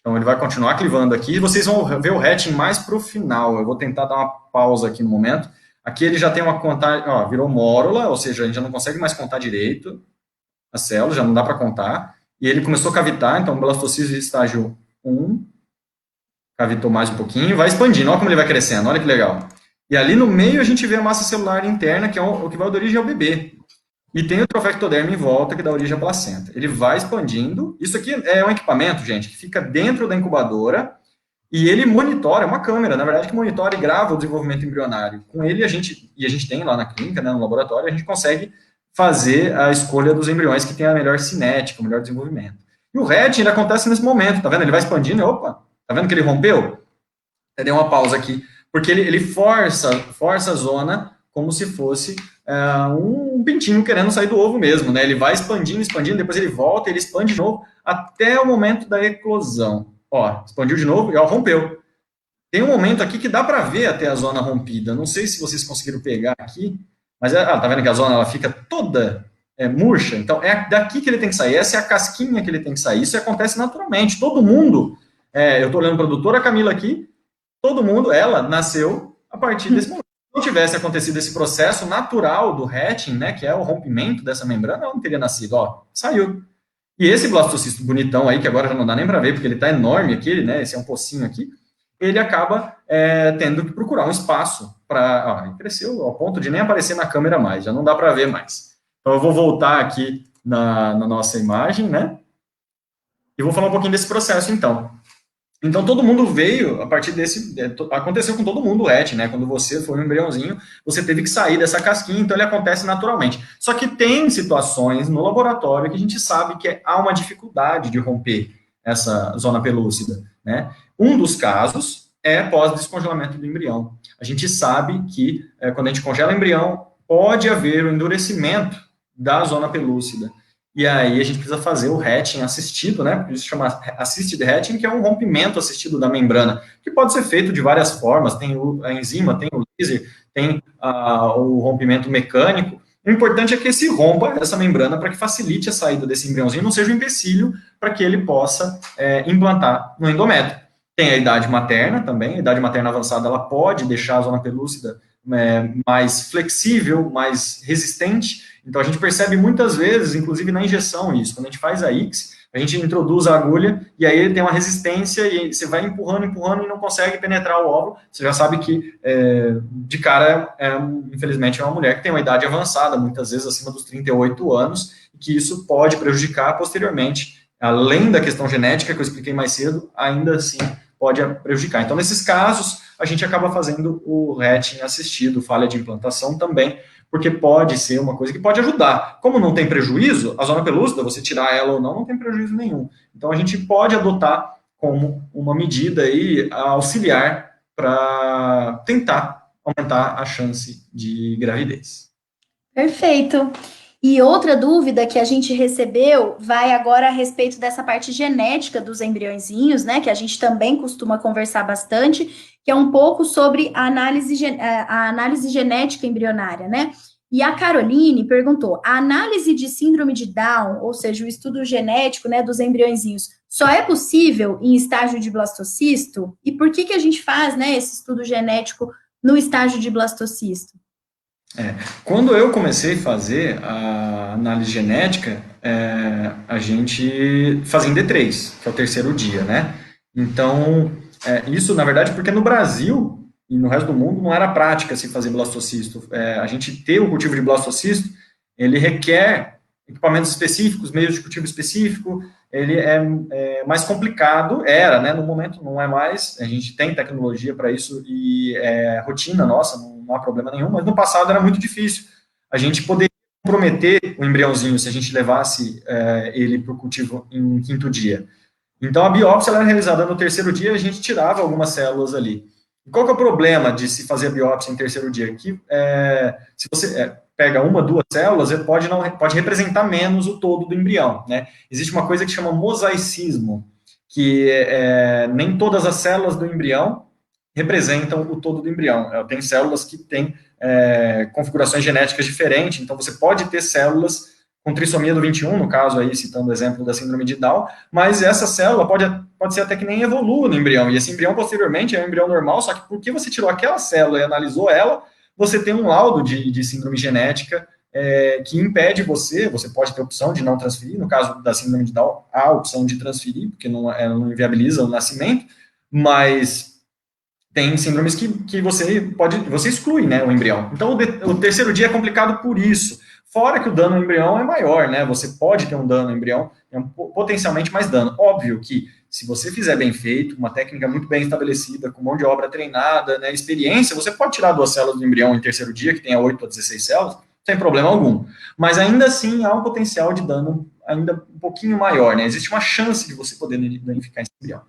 Então ele vai continuar clivando aqui, e vocês vão ver o hatching mais para o final, eu vou tentar dar uma pausa aqui no momento. Aqui ele já tem uma contagem, ó, virou mórula, ou seja, a gente já não consegue mais contar direito a célula, já não dá para contar. E ele começou a cavitar, então blastocisto estágio 1, cavitou mais um pouquinho, vai expandindo, olha como ele vai crescendo, olha que legal. E ali no meio a gente vê a massa celular interna, que é o que vai dar origem ao bebê. E tem o trofectodermo em volta, que dá origem à placenta. Ele vai expandindo. Isso aqui é um equipamento, gente, que fica dentro da incubadora, e ele monitora, é uma câmera, na verdade, que monitora e grava o desenvolvimento embrionário. Com ele, a gente tem lá na clínica, né, no laboratório, a gente consegue fazer a escolha dos embriões que tem a melhor cinética, o melhor desenvolvimento. E o hatching, ele acontece nesse momento, tá vendo? Ele vai expandindo e, opa, tá vendo que ele rompeu? Eu dei uma pausa aqui, porque ele força a zona como se fosse um pintinho querendo sair do ovo mesmo, né? Ele vai expandindo, expandindo, depois ele volta, ele expande de novo, até o momento da eclosão. Ó, expandiu de novo e ó, rompeu. Tem um momento aqui que dá para ver até a zona rompida. Não sei se vocês conseguiram pegar aqui, mas tá vendo que a zona ela fica toda murcha? Então é daqui que ele tem que sair. Essa é a casquinha que ele tem que sair. Isso acontece naturalmente. Todo mundo, eu estou olhando para a doutora Camila aqui, todo mundo, ela nasceu a partir desse momento. Se não tivesse acontecido esse processo natural do hatching, né, que é o rompimento dessa membrana, ela não teria nascido. Ó, saiu. E esse blastocisto bonitão aí, que agora já não dá nem para ver, porque ele está enorme aqui, né, esse é um pocinho aqui, ele acaba tendo que procurar um espaço para... Ele cresceu ao ponto de nem aparecer na câmera mais, já não dá para ver mais. Então, eu vou voltar aqui na nossa imagem, né? E vou falar um pouquinho desse processo, então. Então, todo mundo veio, a partir desse... aconteceu com todo mundo o hatch, né? Quando você foi um embriãozinho, você teve que sair dessa casquinha, então ele acontece naturalmente. Só que tem situações no laboratório que a gente sabe que há uma dificuldade de romper essa zona pelúcida, né? Um dos casos é pós-descongelamento do embrião. A gente sabe que, quando a gente congela o embrião, pode haver o endurecimento da zona pelúcida. E aí a gente precisa fazer o hatching assistido, né? Por isso chama assisted hatching, que é um rompimento assistido da membrana, que pode ser feito de várias formas. Tem a enzima, tem o laser, tem o rompimento mecânico. O importante é que se rompa essa membrana para que facilite a saída desse embriãozinho, não seja um empecilho para que ele possa implantar no endométrio. Tem a idade materna também, a idade materna avançada, ela pode deixar a zona pelúcida mais flexível, mais resistente. Então, a gente percebe muitas vezes, inclusive na injeção, isso. Quando a gente faz a ICSI, a gente introduz a agulha e aí ele tem uma resistência e você vai empurrando, empurrando e não consegue penetrar o óvulo. Você já sabe que, de cara, infelizmente, é uma mulher que tem uma idade avançada, muitas vezes acima dos 38 anos, e que isso pode prejudicar posteriormente. Além da questão genética que eu expliquei mais cedo, ainda assim pode prejudicar. Então, nesses casos, a gente acaba fazendo o hatching assistido, falha de implantação também, porque pode ser uma coisa que pode ajudar. Como não tem prejuízo, a zona pelúcida, você tirar ela ou não, não tem prejuízo nenhum. Então, a gente pode adotar como uma medida aí auxiliar para tentar aumentar a chance de gravidez. Perfeito. E outra dúvida que a gente recebeu vai agora a respeito dessa parte genética dos embriõezinhos, né? Que a gente também costuma conversar bastante, que é um pouco sobre a análise genética embrionária, né? E a Caroline perguntou: a análise de síndrome de Down, ou seja, o estudo genético, né, dos embriõezinhos, só é possível em estágio de blastocisto? E por que a gente faz, né, esse estudo genético no estágio de blastocisto? Quando eu comecei a fazer a análise genética, a gente fazia em D3, que é o terceiro dia, né? Então, isso, na verdade, porque no Brasil e no resto do mundo não era prática se fazer blastocisto. A gente ter o cultivo de blastocisto, ele requer equipamentos específicos, meios de cultivo específico, ele é mais complicado, né? No momento não é mais, a gente tem tecnologia para isso e é rotina nossa, não há problema nenhum, mas no passado era muito difícil. A gente poderia comprometer o embriãozinho se a gente levasse ele para o cultivo em quinto dia. Então, a biópsia ela era realizada no terceiro dia, a gente tirava algumas células ali. E qual que é o problema de se fazer a biópsia em terceiro dia? Que se você pega uma, duas células, ele pode representar menos o todo do embrião, né? Existe uma coisa que chama mosaicismo, que nem todas as células do embrião representam o todo do embrião. Tem células que têm configurações genéticas diferentes, então você pode ter células com trissomia do 21, no caso aí, citando o exemplo da síndrome de Down, mas essa célula pode ser até que nem evolua no embrião, e esse embrião posteriormente é um embrião normal, só que porque você tirou aquela célula e analisou ela, você tem um laudo de síndrome genética que impede você pode ter opção de não transferir, no caso da síndrome de Down, há a opção de transferir, porque não inviabiliza o nascimento, mas tem síndromes que você exclui, né, o embrião. Então, o terceiro dia é complicado por isso. Fora que o dano ao embrião é maior, né? Você pode ter um dano ao embrião, potencialmente mais dano. Óbvio que, se você fizer bem feito, uma técnica muito bem estabelecida, com mão de obra treinada, né, experiência, você pode tirar 2 células do embrião em terceiro dia, que tenha 8 a 16 células, sem problema algum. Mas ainda assim há um potencial de dano ainda um pouquinho maior, né? Existe uma chance de você poder danificar esse embrião.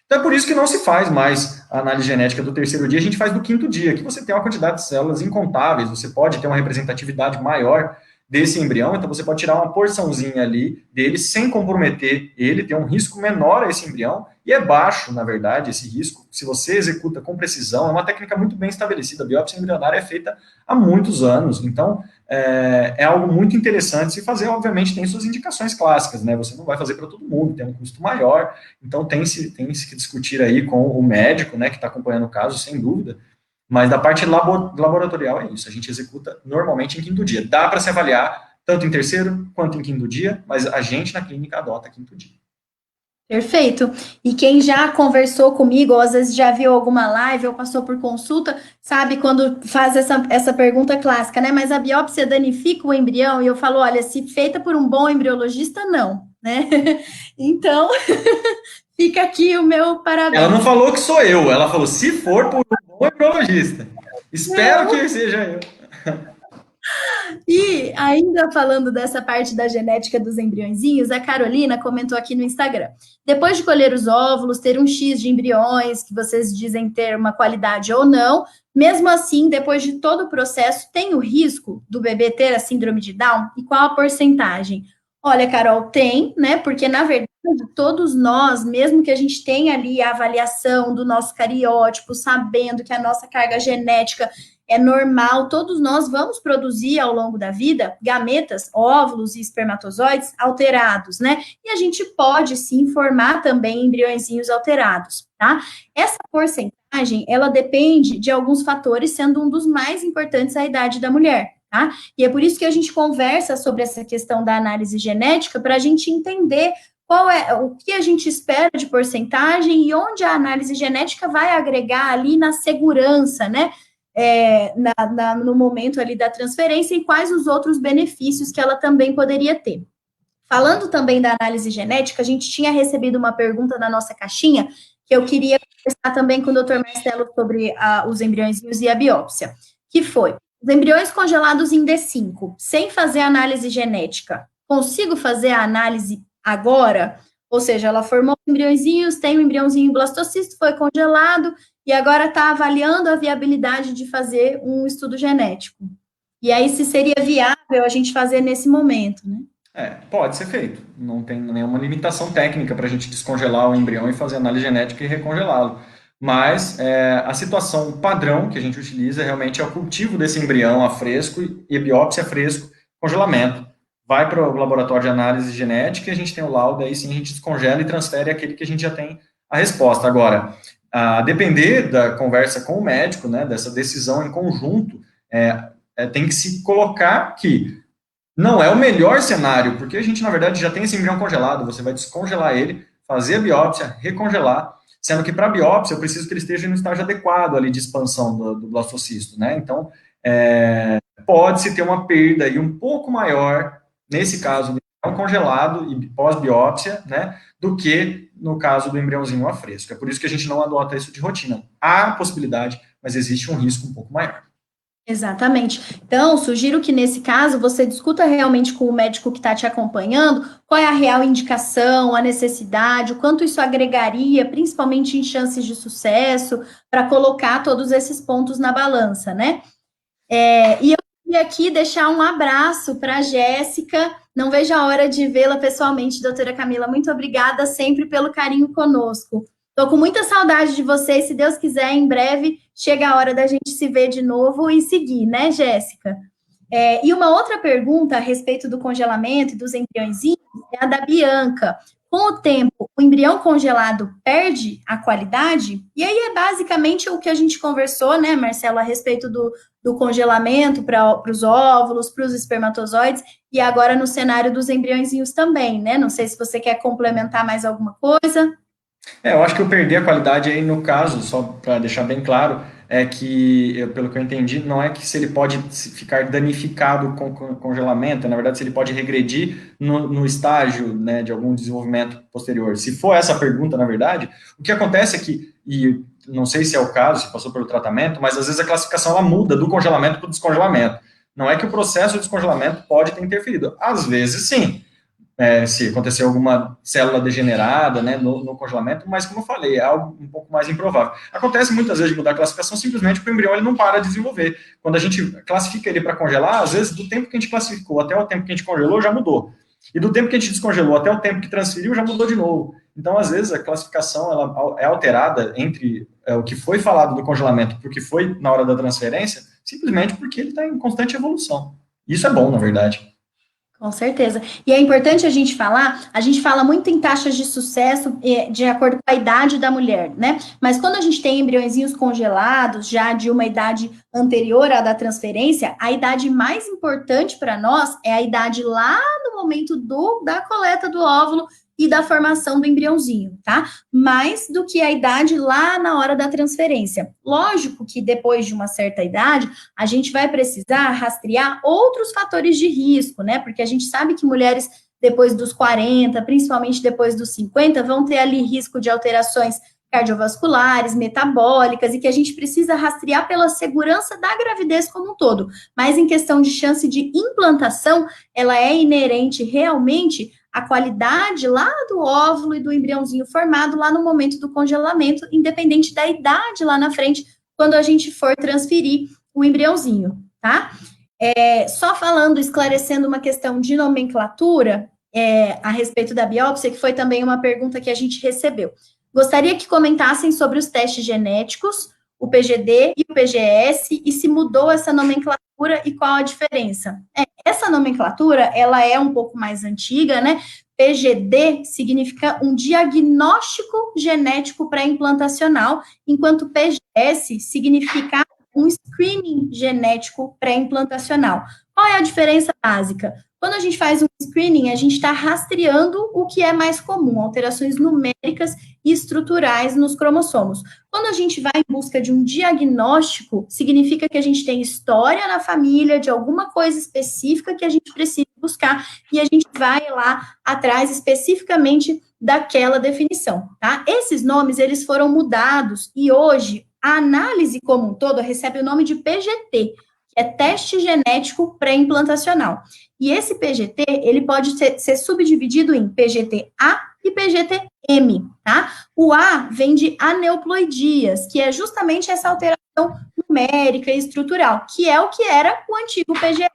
Então é por isso que não se faz mais a análise genética do terceiro dia, a gente faz do quinto dia, que você tem uma quantidade de células incontáveis, você pode ter uma representatividade maior desse embrião, então você pode tirar uma porçãozinha ali dele sem comprometer ele, ter um risco menor a esse embrião, e é baixo, na verdade, esse risco, se você executa com precisão, é uma técnica muito bem estabelecida, a biópsia embrionária é feita há muitos anos, então é algo muito interessante se fazer, obviamente tem suas indicações clássicas, né, você não vai fazer para todo mundo, tem um custo maior, então tem-se que discutir aí com o médico, né, que está acompanhando o caso, sem dúvida, mas da parte laboratorial é isso, a gente executa normalmente em quinto dia. Dá para se avaliar tanto em terceiro quanto em quinto dia, mas a gente na clínica adota quinto dia. Perfeito. E quem já conversou comigo, ou às vezes já viu alguma live ou passou por consulta, sabe quando faz essa pergunta clássica, né? Mas a biópsia danifica o embrião? E eu falo, olha, se feita por um bom embriologista, não, né? Então, fica aqui o meu parabéns. Ela não falou que sou eu, ela falou se for por um bom embriologista. Espero que seja eu. E ainda falando dessa parte da genética dos embriõezinhos, a Carolina comentou aqui no Instagram. Depois de colher os óvulos, ter um X de embriões, que vocês dizem ter uma qualidade ou não, mesmo assim, depois de todo o processo, tem o risco do bebê ter a síndrome de Down? E qual a porcentagem? Olha, Carol, tem, né? Porque, na verdade, todos nós, mesmo que a gente tenha ali a avaliação do nosso cariótipo, sabendo que a nossa carga genética é normal, todos nós vamos produzir ao longo da vida gametas, óvulos e espermatozoides alterados, né? E a gente pode sim formar também embriõezinhos alterados, tá? Essa porcentagem, ela depende de alguns fatores, sendo um dos mais importantes a idade da mulher, tá? E é por isso que a gente conversa sobre essa questão da análise genética, para a gente entender qual é o que a gente espera de porcentagem e onde a análise genética vai agregar ali na segurança, né? No momento ali da transferência e quais os outros benefícios que ela também poderia ter. Falando também da análise genética, a gente tinha recebido uma pergunta na nossa caixinha que eu queria conversar também com o Dr. Marcelo sobre os embriõezinhos e a biópsia, que foi, os embriões congelados em D5, sem fazer análise genética, consigo fazer a análise agora? Ou seja, ela formou embriõezinhos, tem um embriãozinho blastocisto, foi congelado, e agora está avaliando a viabilidade de fazer um estudo genético. E aí, se seria viável a gente fazer nesse momento, né? Pode ser feito. Não tem nenhuma limitação técnica para a gente descongelar o embrião e fazer análise genética e recongelá-lo. Mas a situação padrão que a gente utiliza realmente é o cultivo desse embrião a fresco e biópsia a fresco, congelamento. Vai para o laboratório de análise genética e a gente tem o laudo, aí sim a gente descongela e transfere aquele que a gente já tem a resposta. Agora, a depender da conversa com o médico, né, dessa decisão em conjunto, tem que se colocar que não é o melhor cenário, porque a gente, na verdade, já tem esse embrião congelado, você vai descongelar ele, fazer a biópsia, recongelar, sendo que para a biópsia eu preciso que ele esteja no estágio adequado ali de expansão do blastocisto, né, então pode-se ter uma perda aí um pouco maior, nesse caso, do embrião congelado e pós-biópsia, né, do que no caso do embriãozinho a fresco. É por isso que a gente não adota isso de rotina. Há possibilidade, mas existe um risco um pouco maior. Exatamente. Então, sugiro que nesse caso você discuta realmente com o médico que está te acompanhando qual é a real indicação, a necessidade, o quanto isso agregaria, principalmente em chances de sucesso, para colocar todos esses pontos na balança, né? E eu queria aqui deixar um abraço para a Jéssica. Não vejo a hora de vê-la pessoalmente, doutora Camila. Muito obrigada sempre pelo carinho conosco. Estou com muita saudade de vocês. Se Deus quiser, em breve chega a hora da gente se ver de novo e seguir, né, Jéssica? E uma outra pergunta a respeito do congelamento e dos embriõezinhos é a da Bianca. Com o tempo, o embrião congelado perde a qualidade? E aí é basicamente o que a gente conversou, né, Marcelo, a respeito do congelamento para os óvulos, para os espermatozoides, e agora no cenário dos embriõezinhos também, né? Não sei se você quer complementar mais alguma coisa. Eu acho que eu perdi a qualidade aí no caso, só para deixar bem claro, é que, pelo que eu entendi, não é que se ele pode ficar danificado com congelamento, na verdade, se ele pode regredir no estágio, né, de algum desenvolvimento posterior. Se for essa a pergunta, na verdade, o que acontece é que, e não sei se é o caso, se passou pelo tratamento, mas às vezes a classificação ela muda do congelamento para o descongelamento. Não é que o processo de descongelamento pode ter interferido. Às vezes, sim, se acontecer alguma célula degenerada, né, no congelamento, mas como eu falei, é algo um pouco mais improvável. Acontece muitas vezes de mudar a classificação simplesmente porque o embrião ele não para de desenvolver. Quando a gente classifica ele para congelar, às vezes do tempo que a gente classificou até o tempo que a gente congelou já mudou. E do tempo que a gente descongelou até o tempo que transferiu já mudou de novo. Então, às vezes, a classificação ela é alterada entre o que foi falado do congelamento e o que foi na hora da transferência, simplesmente porque ele está em constante evolução. Isso é bom, na verdade. Com certeza. E é importante a gente fala muito em taxas de sucesso de acordo com a idade da mulher, né? Mas quando a gente tem embriõezinhos congelados, já de uma idade anterior à da transferência, a idade mais importante para nós é a idade lá no momento da coleta do óvulo e da formação do embriãozinho, tá? Mais do que a idade lá na hora da transferência. Lógico que depois de uma certa idade, a gente vai precisar rastrear outros fatores de risco, né? Porque a gente sabe que mulheres depois dos 40, principalmente depois dos 50, vão ter ali risco de alterações cardiovasculares, metabólicas, e que a gente precisa rastrear pela segurança da gravidez como um todo. Mas em questão de chance de implantação, ela é inerente realmente à qualidade lá do óvulo e do embriãozinho formado lá no momento do congelamento, independente da idade lá na frente, quando a gente for transferir o embriãozinho, tá? Só falando, esclarecendo uma questão de nomenclatura a respeito da biópsia, que foi também uma pergunta que a gente recebeu. Gostaria que comentassem sobre os testes genéticos, o PGD e o PGS, e se mudou essa nomenclatura e qual a diferença. Essa nomenclatura, ela é um pouco mais antiga, né? PGD significa um diagnóstico genético pré-implantacional, enquanto PGS significa um screening genético pré-implantacional. Qual é a diferença básica? Quando a gente faz um screening, a gente está rastreando o que é mais comum, alterações numéricas e estruturais nos cromossomos. Quando a gente vai em busca de um diagnóstico, significa que a gente tem história na família de alguma coisa específica que a gente precisa buscar e a gente vai lá atrás especificamente daquela definição, tá? Esses nomes, eles foram mudados e hoje a análise como um todo recebe o nome de PGT, que é teste genético pré-implantacional. E esse PGT, ele pode ser subdividido em PGT-A e PGT-M, tá? O A vem de aneuploidias, que é justamente essa alteração numérica e estrutural, que é o que era o antigo PGS,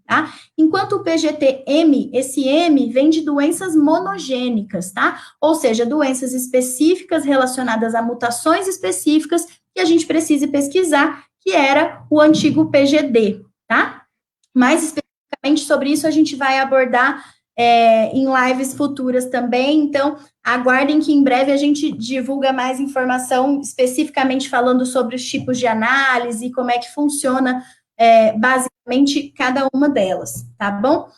tá? Enquanto o PGT-M, esse M vem de doenças monogênicas, tá? Ou seja, doenças específicas relacionadas a mutações específicas que a gente precisa pesquisar, que era o antigo PGD, tá? Mais especificamente sobre isso a gente vai abordar em lives futuras também, então aguardem que em breve a gente divulga mais informação especificamente falando sobre os tipos de análise e como é que funciona basicamente cada uma delas, tá bom?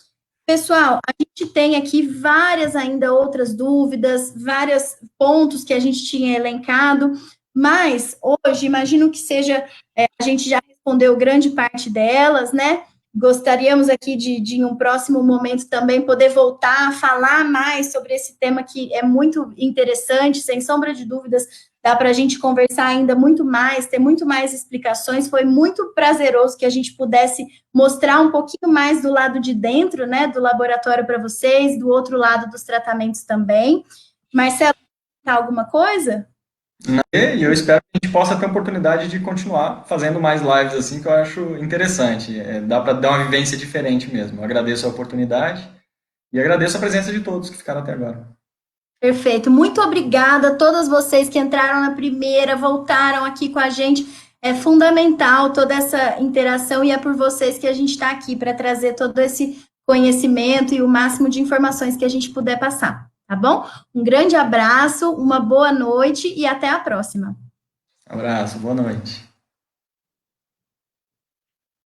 Pessoal, a gente tem aqui várias ainda outras dúvidas, vários pontos que a gente tinha elencado, mas hoje imagino que seja, a gente já respondeu grande parte delas, né? Gostaríamos aqui de em um próximo momento também poder voltar a falar mais sobre esse tema que é muito interessante, sem sombra de dúvidas, dá para a gente conversar ainda muito mais, ter muito mais explicações. Foi muito prazeroso que a gente pudesse mostrar um pouquinho mais do lado de dentro, né, do laboratório para vocês, do outro lado dos tratamentos também. Marcelo, tá alguma coisa? E eu espero que a gente possa ter a oportunidade de continuar fazendo mais lives assim, que eu acho interessante. Dá para dar uma vivência diferente mesmo. Eu agradeço a oportunidade e agradeço a presença de todos que ficaram até agora. Perfeito. Muito obrigada a todas vocês que entraram na primeira, voltaram aqui com a gente. É fundamental toda essa interação e é por vocês que a gente está aqui para trazer todo esse conhecimento e o máximo de informações que a gente puder passar. Tá bom? Um grande abraço, uma boa noite e até a próxima. Abraço, boa noite.